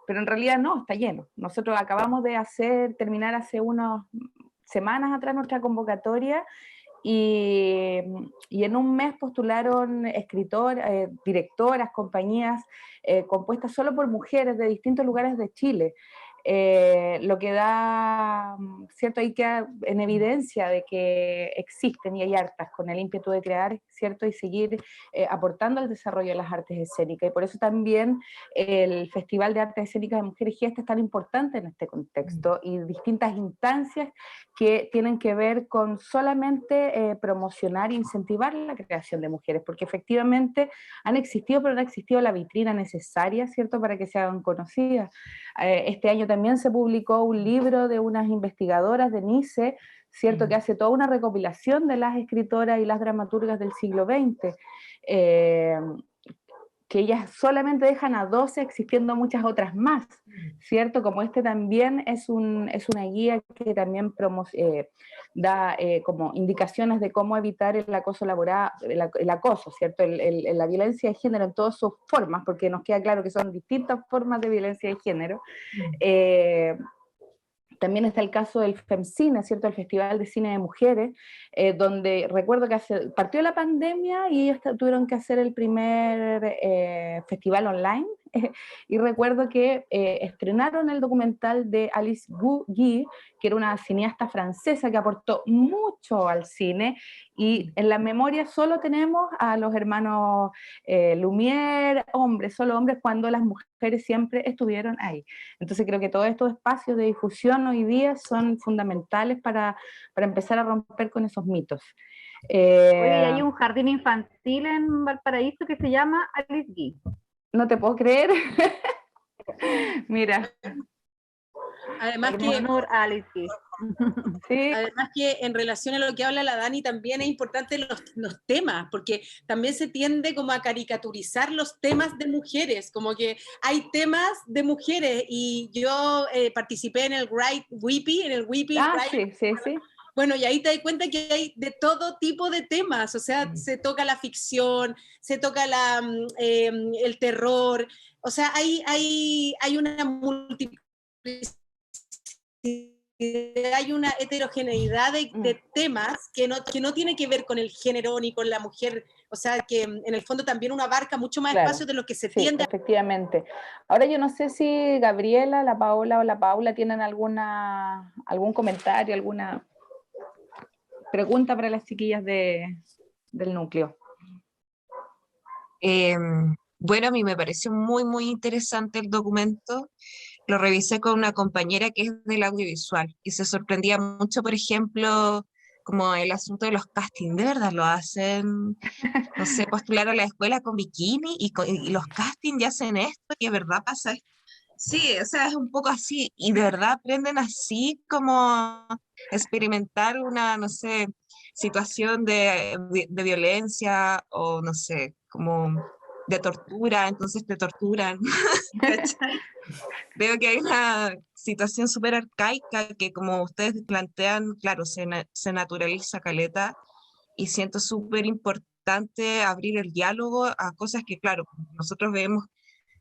pero en realidad no, está lleno. Nosotros acabamos de terminar hace unas semanas atrás nuestra convocatoria, y en un mes postularon directoras, compañías compuestas solo por mujeres de distintos lugares de Chile. Lo que da, ¿cierto? Ahí queda en evidencia de que existen y hay hartas con el ímpetu de crear, ¿cierto? Y seguir aportando al desarrollo de las artes escénicas. Y por eso también el Festival de Artes Escénicas de Mujeres y Gestas es tan importante en este contexto, y distintas instancias que tienen que ver con solamente promocionar e incentivar la creación de mujeres, porque efectivamente han existido, pero no ha existido la vitrina necesaria, ¿cierto?, para que se hagan conocidas. Este año también se publicó un libro de unas investigadoras de Nice, ¿cierto?, que hace toda una recopilación de las escritoras y las dramaturgas del siglo XX, que ellas solamente dejan a 12, existiendo muchas otras más, ¿cierto? Como este también es una guía que también da como indicaciones de cómo evitar el acoso laboral, el acoso, ¿cierto? La violencia de género en todas sus formas, porque nos queda claro que son distintas formas de violencia de género. También está el caso del FEMCINE, ¿cierto?, el Festival de Cine de Mujeres, donde recuerdo que partió la pandemia y ellos tuvieron que hacer el primer festival online, y recuerdo que estrenaron el documental de Alice Guy, que era una cineasta francesa que aportó mucho al cine, y en la memoria solo tenemos a los hermanos Lumière, solo hombres, cuando las mujeres siempre estuvieron ahí. Entonces creo que todos estos espacios de difusión hoy día son fundamentales para empezar a romper con esos mitos. Oye, hay un jardín infantil en Valparaíso que se llama Alice Guy. No te puedo creer. Mira. Además en honor a Alice Guy. Sí. Además que en relación a lo que habla la Dani, también es importante los temas, porque también se tiende como a caricaturizar los temas de mujeres, como que hay temas de mujeres, y yo participé en el WIPI, Sí. Bueno, y ahí te das cuenta que hay de todo tipo de temas, o sea, se toca la ficción, se toca el terror, o sea, hay una multiplicidad, hay una heterogeneidad de temas que no tiene que ver con el género ni con la mujer, o sea, que en el fondo también uno abarca mucho más espacios de lo que se tiende. Efectivamente. Ahora yo no sé si Gabriela, la Paola o la Paula tienen algún comentario, alguna pregunta para las chiquillas del núcleo. Bueno, a mí me pareció muy, muy interesante el documento. Lo revisé con una compañera que es del audiovisual y se sorprendía mucho, por ejemplo, como el asunto de los castings. De verdad lo hacen, no sé, postular a la escuela con bikini y los castings ya hacen esto, y de verdad pasa esto. Sí, o sea, es un poco así, y de verdad aprenden así como experimentar una, no sé, situación de violencia, o no sé, como de tortura, entonces te torturan. ¿Cachai? Veo que hay una situación súper arcaica que, como ustedes plantean, claro, se naturaliza caleta, y siento súper importante abrir el diálogo a cosas que, claro, nosotros vemos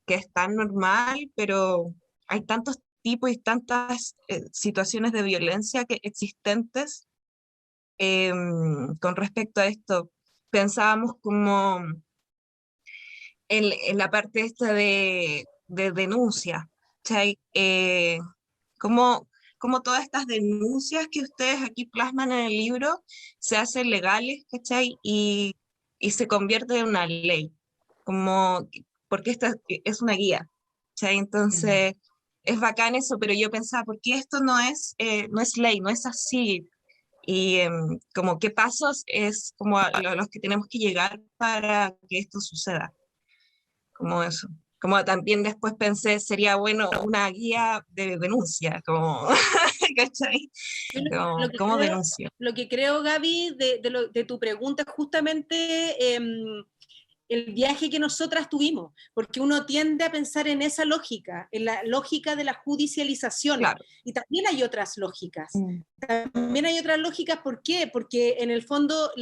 que es tan normal, pero hay tantos tipos y tantas situaciones de violencia existentes. Con respecto a esto, pensábamos como en la parte esta de denuncia, ¿cachai? Cómo todas estas denuncias que ustedes aquí plasman en el libro se hacen legales, ¿cachai? Y se convierte en una ley, porque esta es una guía, ¿cachai? Entonces, es bacán eso, pero yo pensaba, ¿por qué esto no es ley, no es así? Y como qué pasos es como los que tenemos que llegar para que esto suceda, como eso. Como también después pensé, sería bueno una guía de denuncia, como, ¿cachai? ¿Cómo denuncio? Lo que creo, Gaby, de tu pregunta, justamente el viaje que nosotras tuvimos, porque uno tiende a pensar en esa lógica, en la lógica de la judicialización, Claro. y también hay otras lógicas. También hay otras lógicas, ¿por qué? Porque en el fondo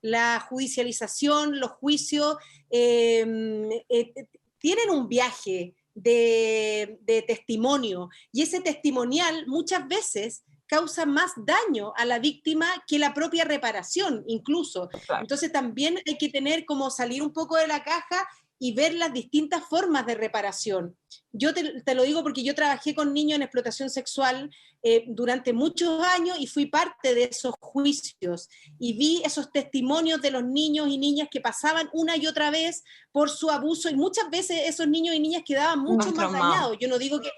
la judicialización, los juicios, tienen un viaje de testimonio, y ese testimonial muchas veces causa más daño a la víctima que la propia reparación, incluso. Claro. Entonces también hay que tener como salir un poco de la caja y ver las distintas formas de reparación. Yo te lo digo porque yo trabajé con niños en explotación sexual durante muchos años y fui parte de esos juicios y vi esos testimonios de los niños y niñas que pasaban una y otra vez por su abuso, y muchas veces esos niños y niñas quedaban mucho más dañados. Yo no digo que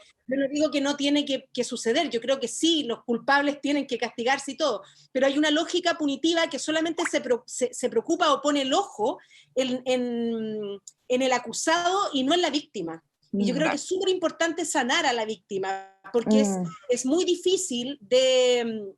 no tiene que suceder, yo creo que sí, los culpables tienen que castigarse y todo, pero hay una lógica punitiva que solamente se preocupa o pone el ojo en el acusado y no en la víctima. Y yo creo que es súper importante sanar a la víctima, porque es muy difícil de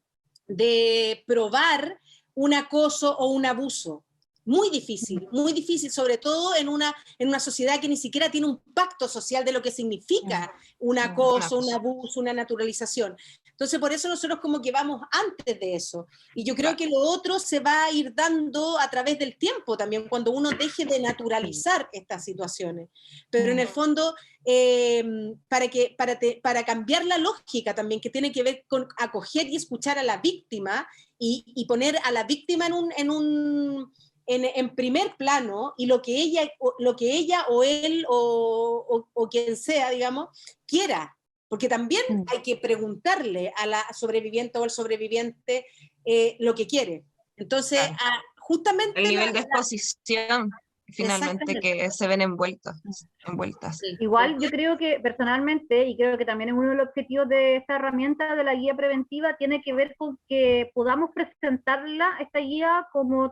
probar un acoso o un abuso. Muy difícil, sobre todo en una sociedad que ni siquiera tiene un pacto social de lo que significa un acoso, un abuso, una naturalización. Entonces, por eso nosotros como que vamos antes de eso. Y yo creo que lo otro se va a ir dando a través del tiempo también, cuando uno deje de naturalizar estas situaciones. Pero en el fondo, para cambiar la lógica también, que tiene que ver con acoger y escuchar a la víctima y poner a la víctima en primer plano, y lo que ella o él o quien sea, digamos, quiera, porque también hay que preguntarle a la sobreviviente o al sobreviviente lo que quiere. Entonces, justamente... El nivel de exposición, finalmente, que se ven envueltas. Sí. Igual yo creo que personalmente, y creo que también es uno de los objetivos de esta herramienta de la guía preventiva, tiene que ver con que podamos presentarla, esta guía, como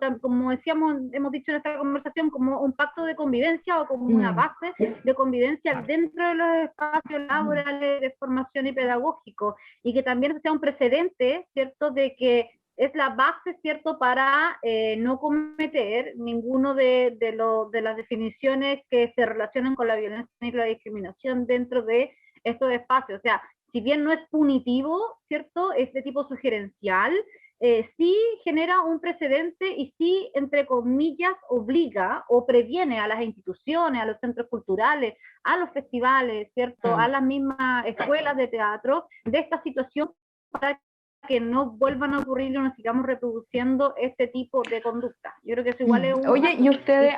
decíamos, hemos dicho en esta conversación, como un pacto de convivencia o como una base de convivencia dentro de los espacios laborales de formación y pedagógico, y que también sea un precedente, ¿cierto?, de que es la base, ¿cierto?, para no cometer ninguno de las definiciones que se relacionan con la violencia y la discriminación dentro de estos espacios. O sea, si bien no es punitivo, ¿cierto?, es de tipo sugerencial, sí genera un precedente y sí, entre comillas, obliga o previene a las instituciones, a los centros culturales, a los festivales, ¿cierto?, a las mismas escuelas de teatro, de esta situación, para que no vuelvan a ocurrir y no sigamos reproduciendo este tipo de conducta. Yo creo que eso igual es un... Oye, y ustedes,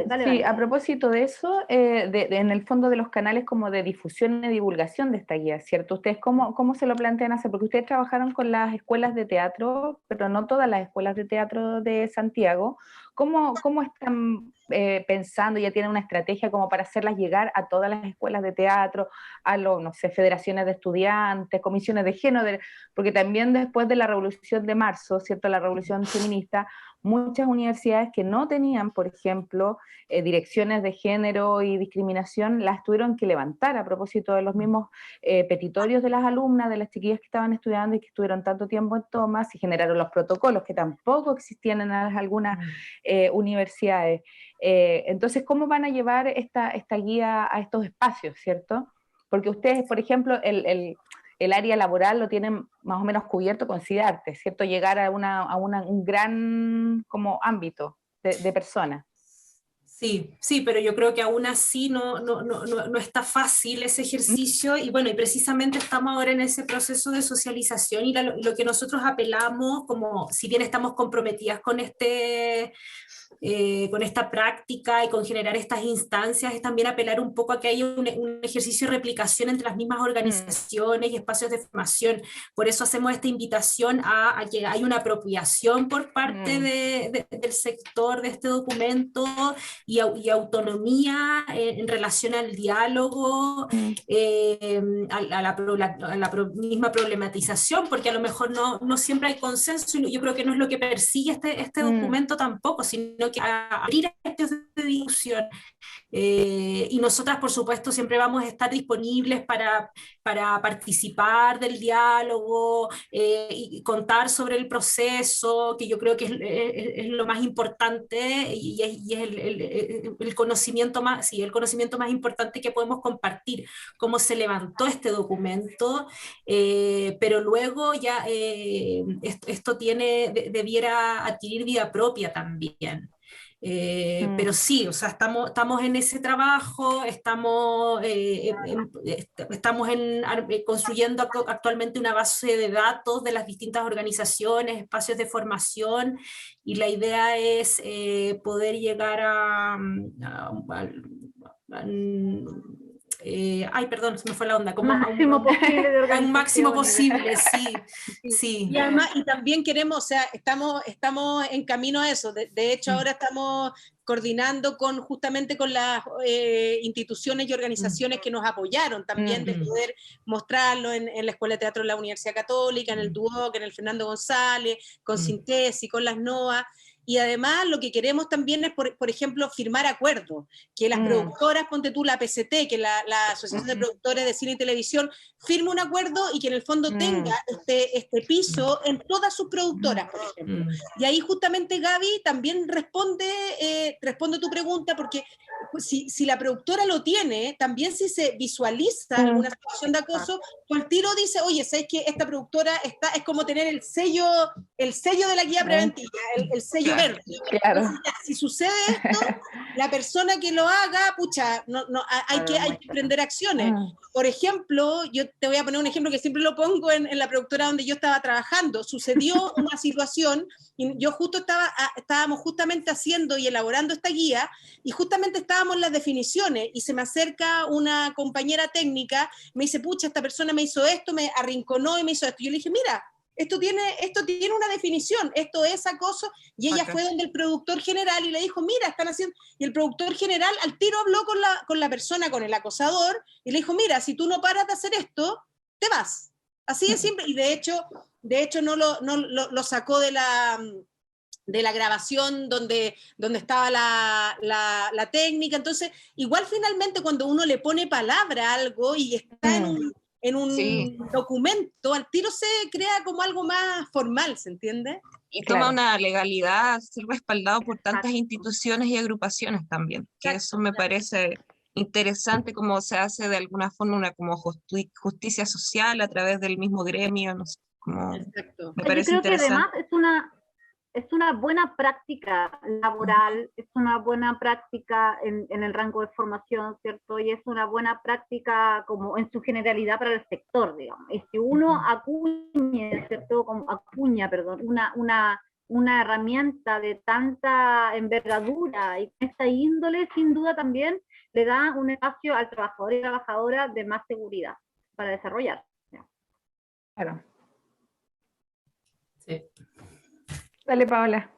dale. a propósito de eso, en el fondo de los canales como de difusión y divulgación de esta guía, ¿cierto? ¿Ustedes cómo se lo plantean hacer? Porque ustedes trabajaron con las escuelas de teatro, pero no todas las escuelas de teatro de Santiago. ¿Cómo están pensando? ¿Ya tienen una estrategia como para hacerlas llegar a todas las escuelas de teatro, a no sé, federaciones de estudiantes, comisiones de género? Porque también después de la Revolución de Marzo, ¿cierto?, la Revolución Feminista, muchas universidades que no tenían, por ejemplo, direcciones de género y discriminación, las tuvieron que levantar a propósito de los mismos petitorios de las alumnas, de las chiquillas que estaban estudiando y que estuvieron tanto tiempo en tomas, y generaron los protocolos que tampoco existían en algunas universidades. Entonces, ¿cómo van a llevar esta guía a estos espacios, ¿cierto? Porque ustedes, por ejemplo, el área laboral lo tienen más o menos cubierto con CIDARTE, ¿cierto? Llegar a un gran como ámbito de personas. Sí, pero yo creo que aún así no está fácil ese ejercicio, y bueno, y precisamente estamos ahora en ese proceso de socialización, y lo que nosotros apelamos, como si bien estamos comprometidas con con esta práctica y con generar estas instancias, es también apelar un poco a que haya un ejercicio de replicación entre las mismas organizaciones y espacios de formación. Por eso hacemos esta invitación a que haya una apropiación por parte del sector de este documento, y autonomía en relación al diálogo, a la misma problematización, porque a lo mejor no siempre hay consenso, y yo creo que no es lo que persigue este documento tampoco, sino que abrir espacios de discusión. Y nosotras, por supuesto, siempre vamos a estar disponibles para participar del diálogo y contar sobre el proceso, que yo creo que es lo más importante, y es el conocimiento más, sí, el conocimiento más importante que podemos compartir, cómo se levantó este documento, pero luego ya esto debiera adquirir vida propia también. Pero sí, o sea, estamos en ese trabajo, estamos construyendo actualmente una base de datos de las distintas organizaciones, espacios de formación, y la idea es poder llegar ay, perdón, se me fue la onda, como máximo posible de a un máximo organizaciones. posible, sí, sí. Y además, y también queremos, o sea, estamos en camino a eso. De hecho, ahora estamos coordinando justamente con las instituciones y organizaciones que nos apoyaron también, de poder mostrarlo en la Escuela de Teatro de la Universidad Católica, en el Duoc, en el Fernando González, con Sintesi, con las NOA. Y además lo que queremos también es, por ejemplo, firmar acuerdos, que las productoras, ponte tú la PCT, que la Asociación de Productores de Cine y Televisión, firme un acuerdo y que en el fondo tenga este piso en todas sus productoras, por ejemplo. Y ahí justamente Gaby también responde tu pregunta, porque si la productora lo tiene, también si se visualiza alguna situación de acoso, pues el tiro dice, oye, ¿sabes que esta productora es como tener el sello de la guía preventiva, el sello verde? Claro. Entonces, si sucede esto, la persona que lo haga, pucha, hay que emprender acciones. Por ejemplo, yo te voy a poner un ejemplo que siempre lo pongo en la productora donde yo estaba trabajando. Sucedió una situación, y yo estábamos justamente haciendo y elaborando esta guía, y justamente estábamos en las definiciones, y se me acerca una compañera técnica, me dice, pucha, esta persona me hizo esto, me arrinconó y me hizo esto. Yo le dije, mira, esto tiene una definición, esto es acoso, y ella fue donde el productor general y le dijo, mira, están haciendo, y el productor general al tiro habló con la persona, con el acosador, y le dijo, mira, si tú no paras de hacer esto, te vas. Así de simple, y de hecho no lo sacó de la grabación donde estaba la técnica. Entonces, igual finalmente cuando uno le pone palabra a algo y está en un documento, al tiro se crea como algo más formal, ¿se entiende? Y toma una legalidad, ser respaldado por tantas instituciones y agrupaciones también, que eso me parece interesante, como se hace de alguna forma una como justicia social a través del mismo gremio, no sé, como me parece yo creo interesante. que además es una buena práctica laboral, es una buena práctica en el rango de formación, ¿cierto? Y es una buena práctica como en su generalidad para el sector, digamos. Y si uno acuña, ¿cierto? Una herramienta de tanta envergadura y esta índole, sin duda también le da un espacio al trabajador y trabajadora de más seguridad para desarrollar. Claro. Sí. Dale, Paola.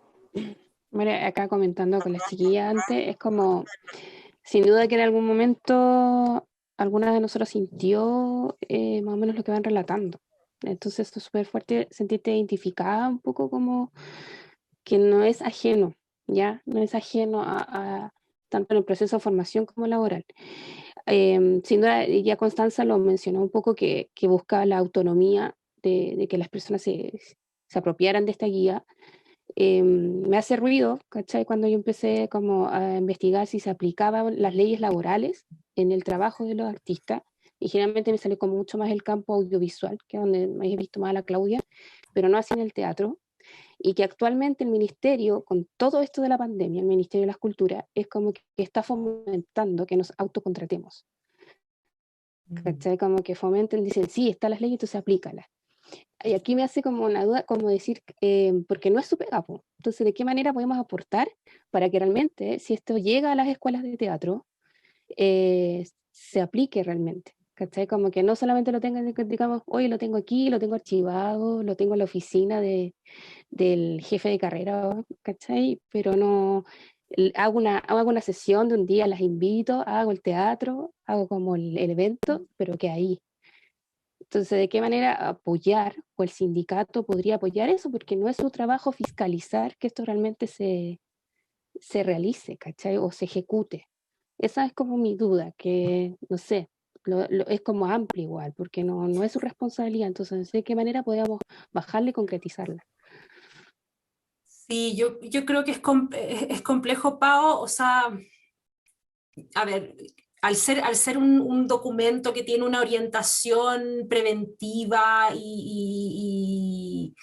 Bueno, acá comentando con las chiquillas antes, es como, sin duda que en algún momento alguna de nosotros sintió más o menos lo que van relatando. Entonces esto es súper fuerte, sentirte identificada un poco como que no es ajeno, ¿ya? No es ajeno a tanto en el proceso de formación como laboral. Sin duda, ya Constanza lo mencionó un poco, que busca la autonomía de que las personas se apropiaran de esta guía. Me hace ruido, ¿cachai? Cuando yo empecé como a investigar si se aplicaban las leyes laborales en el trabajo de los artistas, y generalmente me salió como mucho más el campo audiovisual, que es donde me he visto más a la Claudia, pero no así en el teatro, y que actualmente el ministerio, con todo esto de la pandemia, el Ministerio de las Culturas, es como que está fomentando que nos autocontratemos, ¿cachai? Como que fomenten, dicen, sí, están las leyes, entonces aplícalas. Y aquí me hace como una duda, como decir, porque no es su pega, po. Entonces, ¿de qué manera podemos aportar para que realmente, si esto llega a las escuelas de teatro, se aplique realmente? ¿Cachai? Como que no solamente lo tengan, digamos, hoy lo tengo aquí, lo tengo archivado, lo tengo en la oficina del jefe de carrera, ¿cachai? Pero no, hago una sesión de un día, las invito, hago el teatro, hago como el evento, pero que ahí. Entonces, ¿de qué manera apoyar o el sindicato podría apoyar eso? Porque no es su trabajo fiscalizar que esto realmente se realice, ¿cachai? O se ejecute. Esa es como mi duda, que no sé, es como amplio igual, porque no es su responsabilidad. Entonces, ¿de qué manera podríamos bajarla y concretizarla? Sí, yo creo que es complejo, Pao, o sea, a ver, al ser un documento que tiene una orientación preventiva y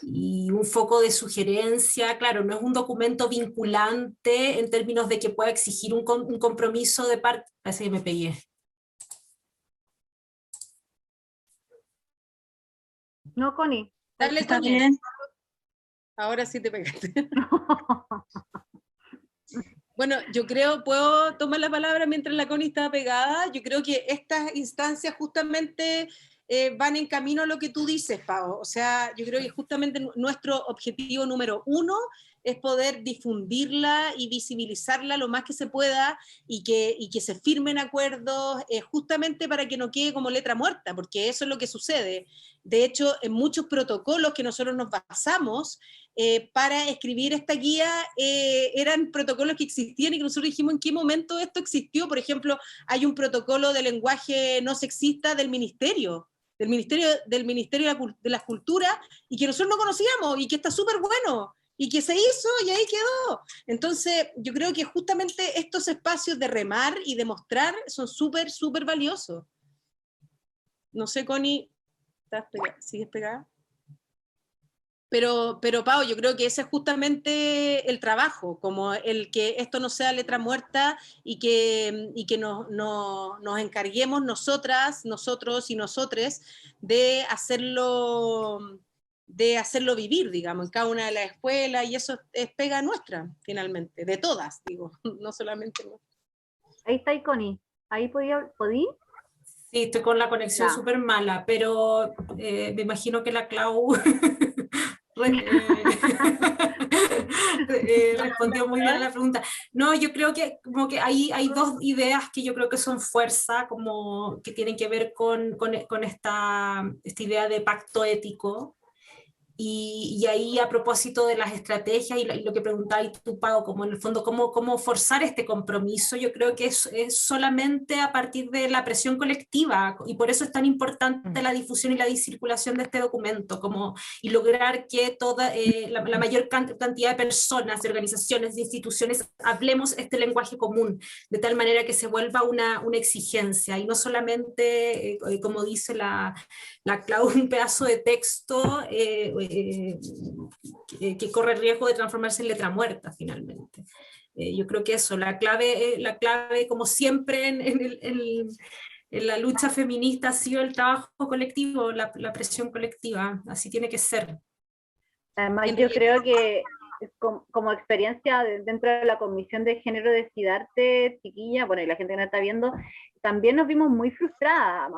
un foco de sugerencia, claro, no es un documento vinculante en términos de que pueda exigir un compromiso de parte, parece que me pegué. No, Connie. Dale, Está Connie. bien. Ahora sí te pegaste. Bueno, yo creo, ¿puedo tomar la palabra mientras la Connie está pegada? Yo creo que estas instancias justamente van en camino a lo que tú dices, Pau. O sea, yo creo que justamente nuestro objetivo número 1 es poder difundirla y visibilizarla lo más que se pueda y que se firmen acuerdos justamente para que no quede como letra muerta, porque eso es lo que sucede. De hecho, en muchos protocolos que nosotros nos basamos, para escribir esta guía eran protocolos que existían y que nosotros dijimos en qué momento esto existió. Por ejemplo, hay un protocolo de lenguaje no sexista del Ministerio de las Culturas, y que nosotros no conocíamos y que está súper bueno y que se hizo y ahí quedó. Entonces, yo creo que justamente estos espacios de remar y de mostrar son súper, súper valiosos. No sé, Connie, ¿sigues pegada? Pero Pau, yo creo que ese es justamente el trabajo, como el que esto no sea letra muerta y que nos encarguemos nosotras, nosotros y nosotres de hacerlo vivir, digamos, en cada una de las escuelas, y eso es pega nuestra, finalmente, de todas, digo, no solamente nuestra. Ahí está, y Connie. Ahí podí. Sí, estoy con la conexión Ya. súper mala, pero me imagino que la Clau respondió muy bien a la pregunta. No, yo creo que como que hay dos ideas que yo creo que son fuerza, como que tienen que ver con esta idea de pacto ético. Y ahí a propósito de las estrategias y lo que preguntabas tú, Pau, como en el fondo cómo forzar este compromiso, yo creo que es solamente a partir de la presión colectiva, y por eso es tan importante la difusión y la circulación de este documento, y lograr que toda la mayor cantidad de personas, de organizaciones, de instituciones, hablemos este lenguaje común, de tal manera que se vuelva una exigencia, y no solamente, como dice la Clau, un pedazo de texto que corre el riesgo de transformarse en letra muerta finalmente. Yo creo que eso, la clave como siempre en la lucha feminista ha sido el trabajo colectivo, la presión colectiva, así tiene que ser. Además, yo creo que como experiencia dentro de la Comisión de Género de Cidarte, chiquilla, bueno, y la gente que nos está viendo, también nos vimos muy frustradas,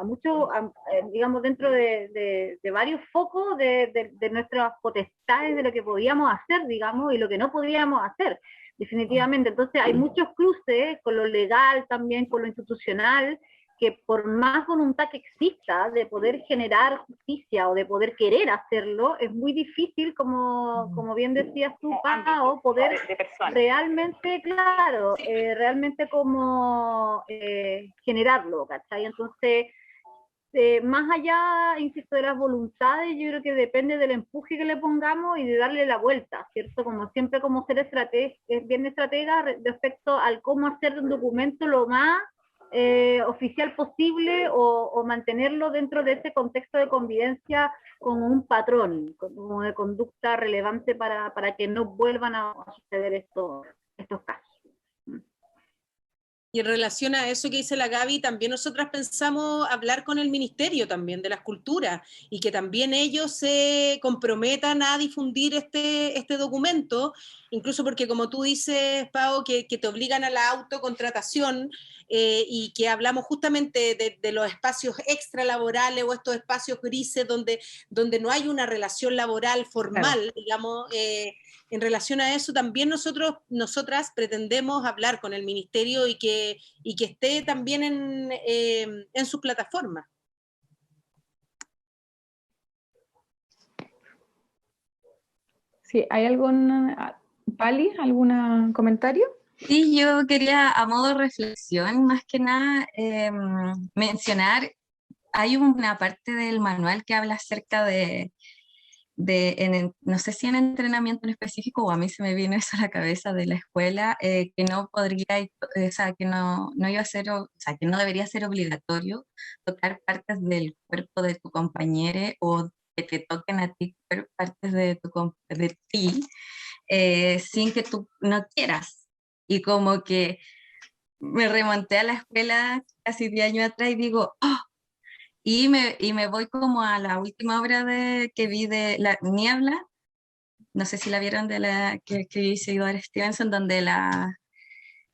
digamos, dentro de varios focos de nuestras potestades, de lo que podíamos hacer, digamos, y lo que no podíamos hacer, definitivamente. Entonces hay muchos cruces con lo legal también, con lo institucional, que por más voluntad que exista de poder generar justicia o de poder querer hacerlo, es muy difícil, como bien decías tú, Pao, poder realmente, claro, realmente como generarlo, ¿cachai? Entonces, más allá, insisto, de las voluntades, yo creo que depende del empuje que le pongamos y de darle la vuelta, ¿cierto? Como siempre, como ser bien estratega respecto al cómo hacer un documento lo más oficial posible o mantenerlo dentro de ese contexto de convivencia como un patrón, como de conducta relevante para que no vuelvan a suceder estos casos. Y en relación a eso que dice la Gaby, también nosotras pensamos hablar con el Ministerio también de las Culturas y que también ellos se comprometan a difundir este documento, incluso porque como tú dices, Pau, que te obligan a la autocontratación y que hablamos justamente de los espacios extralaborales o estos espacios grises donde no hay una relación laboral formal, claro, digamos. En relación a eso, también nosotras pretendemos hablar con el Ministerio y que esté también en su plataforma. Sí, ¿hay Pali, algún comentario? Sí, yo quería, a modo de reflexión, más que nada, mencionar, hay una parte del manual que habla acerca de no sé si en entrenamiento en específico o a mí se me vino eso a la cabeza de la escuela, que no podría, o sea, que no iba a ser, o sea, que no debería ser obligatorio tocar partes del cuerpo de tu compañero o que te toquen a ti partes de ti sin que tú no quieras. Y como que me remonté a la escuela casi 10 años atrás y digo, ¡oh! Y me voy como a la última obra que vi de La Niebla, no sé si la vieron, que hizo Edward Stevenson, donde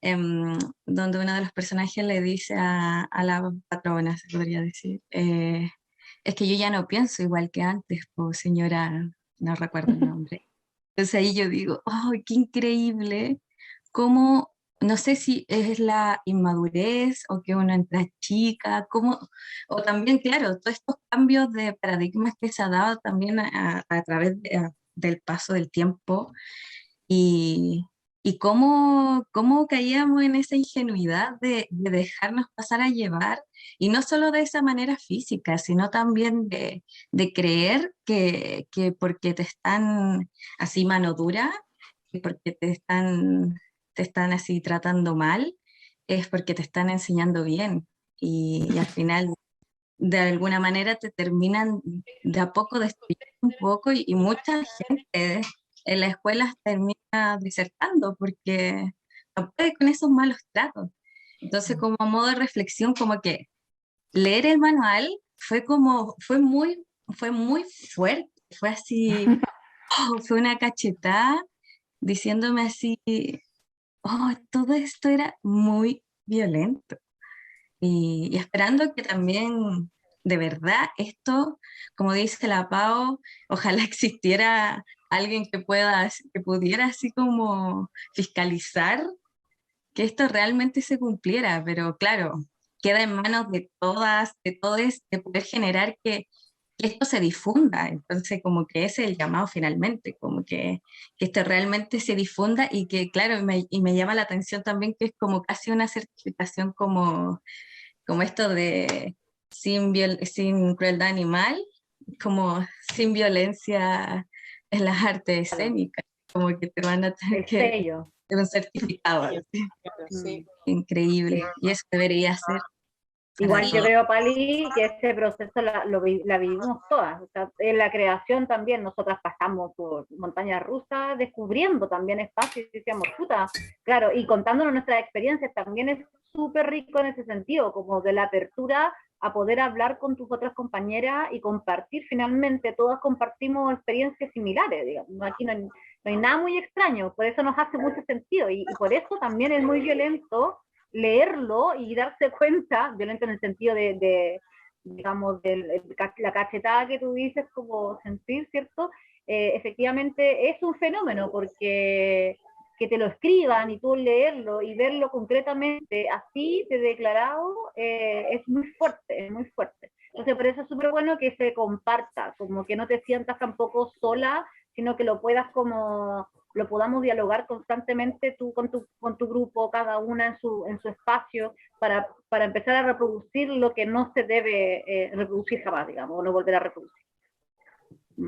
uno de los personajes le dice a la patrona, se podría decir, es que yo ya no pienso igual que antes, pues señora, no recuerdo el nombre. Entonces ahí yo digo, ¡oh, qué increíble! Cómo, no sé si es la inmadurez o que uno entra chica, o también, claro, todos estos cambios de paradigmas que se ha dado también a través del paso del tiempo y, y cómo caíamos en esa ingenuidad de dejarnos pasar a llevar, y no solo de esa manera física, sino también de creer que porque te están así mano dura, y porque te están así tratando mal, es porque te están enseñando bien. Y al final, de alguna manera, te terminan de a poco destruyendo un poco y mucha gente en la escuela termina desertando porque no puede con esos malos tratos. Entonces, como modo de reflexión, como que leer el manual fue muy fuerte, fue así, oh, fue una cachetada diciéndome así, oh, todo esto era muy violento. Y esperando que también, de verdad, esto, como dice la Pau, ojalá existiera alguien que pudiera así como fiscalizar que esto realmente se cumpliera, pero claro, queda en manos de todas, de todos, de poder generar que esto se difunda. Entonces, como que ese es el llamado finalmente, como que esto realmente se difunda y que, claro, y me llama la atención también que es como casi una certificación como esto de sin crueldad animal, como sin violencia en las artes escénicas, como que te van a tener El que sello. tener un certificado. Así. Sí. Increíble. Y eso debería ser. Igual yo todo. creo, Pali, que este proceso la vivimos todas. O sea, en la creación también nosotras pasamos por montañas rusas, descubriendo también espacios y decíamos, puta, claro, y contándonos nuestras experiencias también es súper rico en ese sentido, como de la apertura a poder hablar con tus otras compañeras y compartir finalmente, todas compartimos experiencias similares, digamos. Aquí no hay nada muy extraño, por eso nos hace mucho sentido y por eso también es muy violento leerlo y darse cuenta, violento en el sentido digamos, la cachetada que tú dices, como sentir, ¿cierto? Efectivamente es un fenómeno, porque que te lo escriban y tú leerlo y verlo concretamente así de declarado es muy fuerte, es muy fuerte. Entonces, por eso es súper bueno que se comparta, como que no te sientas tampoco sola, sino que lo puedas como lo podamos dialogar constantemente tú con tu grupo, cada una en su espacio, para empezar a reproducir lo que no se debe reproducir jamás, digamos, o no volver a reproducir.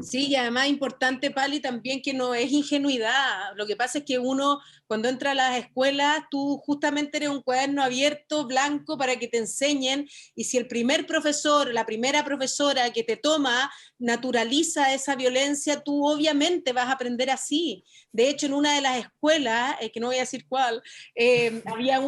Sí, y además importante, Pali, también que no es ingenuidad. Lo que pasa es que uno, cuando entra a las escuelas, tú justamente eres un cuaderno abierto, blanco, para que te enseñen, y si el primer profesor, la primera profesora que te toma, naturaliza esa violencia, tú obviamente vas a aprender así. De hecho, en una de las escuelas, que no voy a decir cuál, había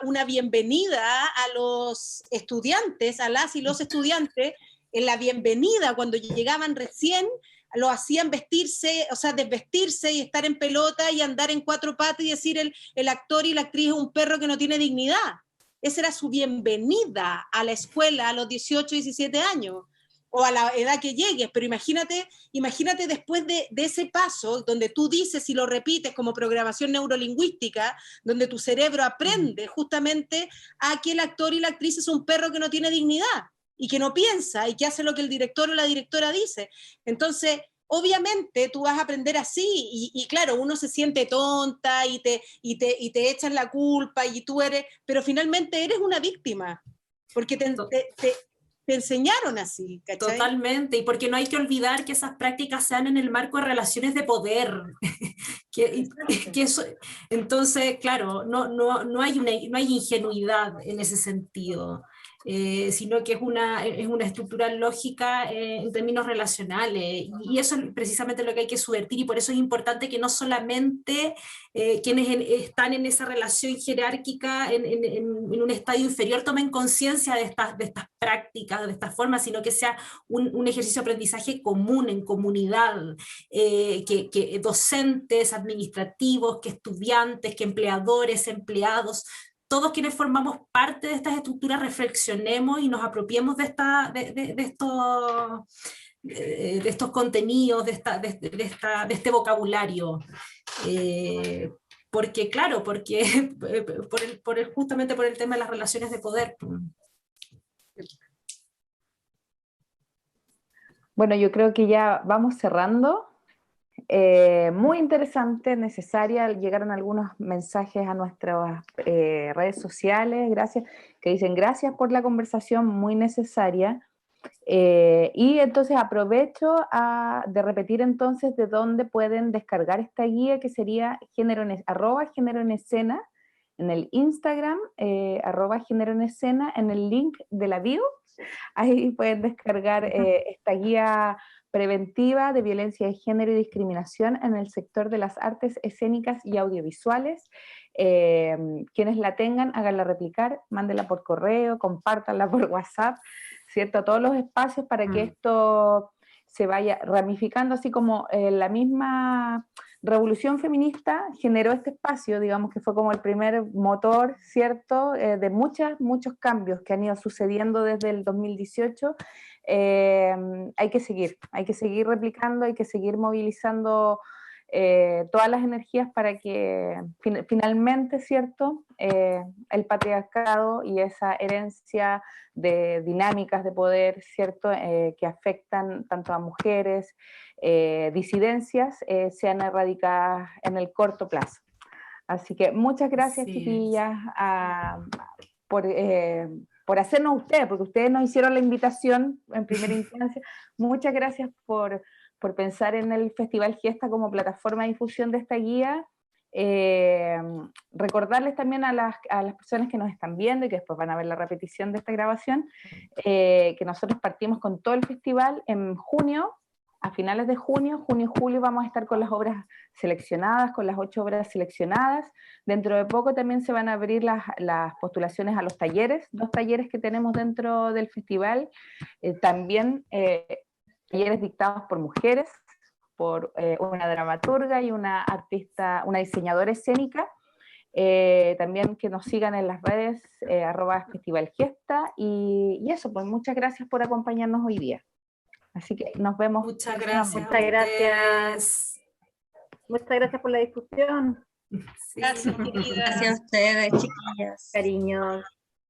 una bienvenida a los estudiantes, a las y los estudiantes, en la bienvenida, cuando llegaban recién, lo hacían vestirse, o sea, desvestirse y estar en pelota y andar en cuatro patas y decir el actor y la actriz es un perro que no tiene dignidad. Esa era su bienvenida a la escuela a los 18, 17 años, o a la edad que llegues, pero imagínate después de ese paso, donde tú dices y lo repites como programación neurolingüística, donde tu cerebro aprende justamente a que el actor y la actriz es un perro que no tiene dignidad, y que no piensa, y que hace lo que el director o la directora dice. Entonces, obviamente tú vas a aprender así, y claro, uno se siente tonta, y te echan la culpa, y tú eres, pero finalmente eres una víctima, porque te enseñaron así, ¿cachai? Totalmente, y porque no hay que olvidar que esas prácticas se dan en el marco de relaciones de poder. que eso, entonces, claro, no hay ingenuidad en ese sentido. Sino que es una estructura lógica en términos relacionales, y eso es precisamente lo que hay que subvertir, y por eso es importante que no solamente quienes están en esa relación jerárquica en un estadio inferior tomen conciencia de estas prácticas, de estas formas, sino que sea un ejercicio de aprendizaje común, en comunidad, que docentes, administrativos, que estudiantes, que empleadores, empleados, todos quienes formamos parte de estas estructuras reflexionemos y nos apropiemos de estos contenidos, de este vocabulario. Porque, claro, justamente por el tema de las relaciones de poder. Bueno, yo creo que ya vamos cerrando. Muy interesante, necesaria. Llegaron algunos mensajes a nuestras redes sociales, gracias, que dicen gracias por la conversación, muy necesaria. Y entonces aprovecho de repetir entonces de dónde pueden descargar esta guía, que sería @género en escena, en el Instagram, @género en escena, en el link de la bio. Ahí pueden descargar esta guía preventiva de violencia de género y discriminación en el sector de las artes escénicas y audiovisuales. Quienes la tengan, háganla replicar, mándenla por correo, compártanla por WhatsApp, ¿cierto? A todos los espacios para que esto se vaya ramificando, así como la misma revolución feminista generó este espacio, digamos que fue como el primer motor, ¿cierto? De muchos cambios que han ido sucediendo desde el 2018. Hay que seguir replicando, hay que seguir movilizando todas las energías para que finalmente, ¿cierto? El patriarcado y esa herencia de dinámicas de poder, ¿cierto? Que afectan tanto a mujeres, disidencias, sean erradicadas en el corto plazo. Así que muchas gracias, sí, chiquillas, por hacernos ustedes, porque ustedes nos hicieron la invitación en primera instancia. Muchas gracias por pensar en el Festival Gesta como plataforma de difusión de esta guía. Recordarles también a las personas que nos están viendo y que después van a ver la repetición de esta grabación, que nosotros partimos con todo el festival en junio. A finales de junio y julio vamos a estar con las obras seleccionadas, con las 8 obras seleccionadas. Dentro de poco también se van a abrir las postulaciones a los talleres, 2 talleres que tenemos dentro del festival. También talleres dictados por mujeres, por una dramaturga y una artista, una diseñadora escénica. También que nos sigan en las redes, @festivalgesta, y eso, pues muchas gracias por acompañarnos hoy día. Así que nos vemos. Muchas gracias. Muchas gracias. Muchas gracias por la discusión. Gracias, querida. Gracias a ustedes, chiquillas. Cariños.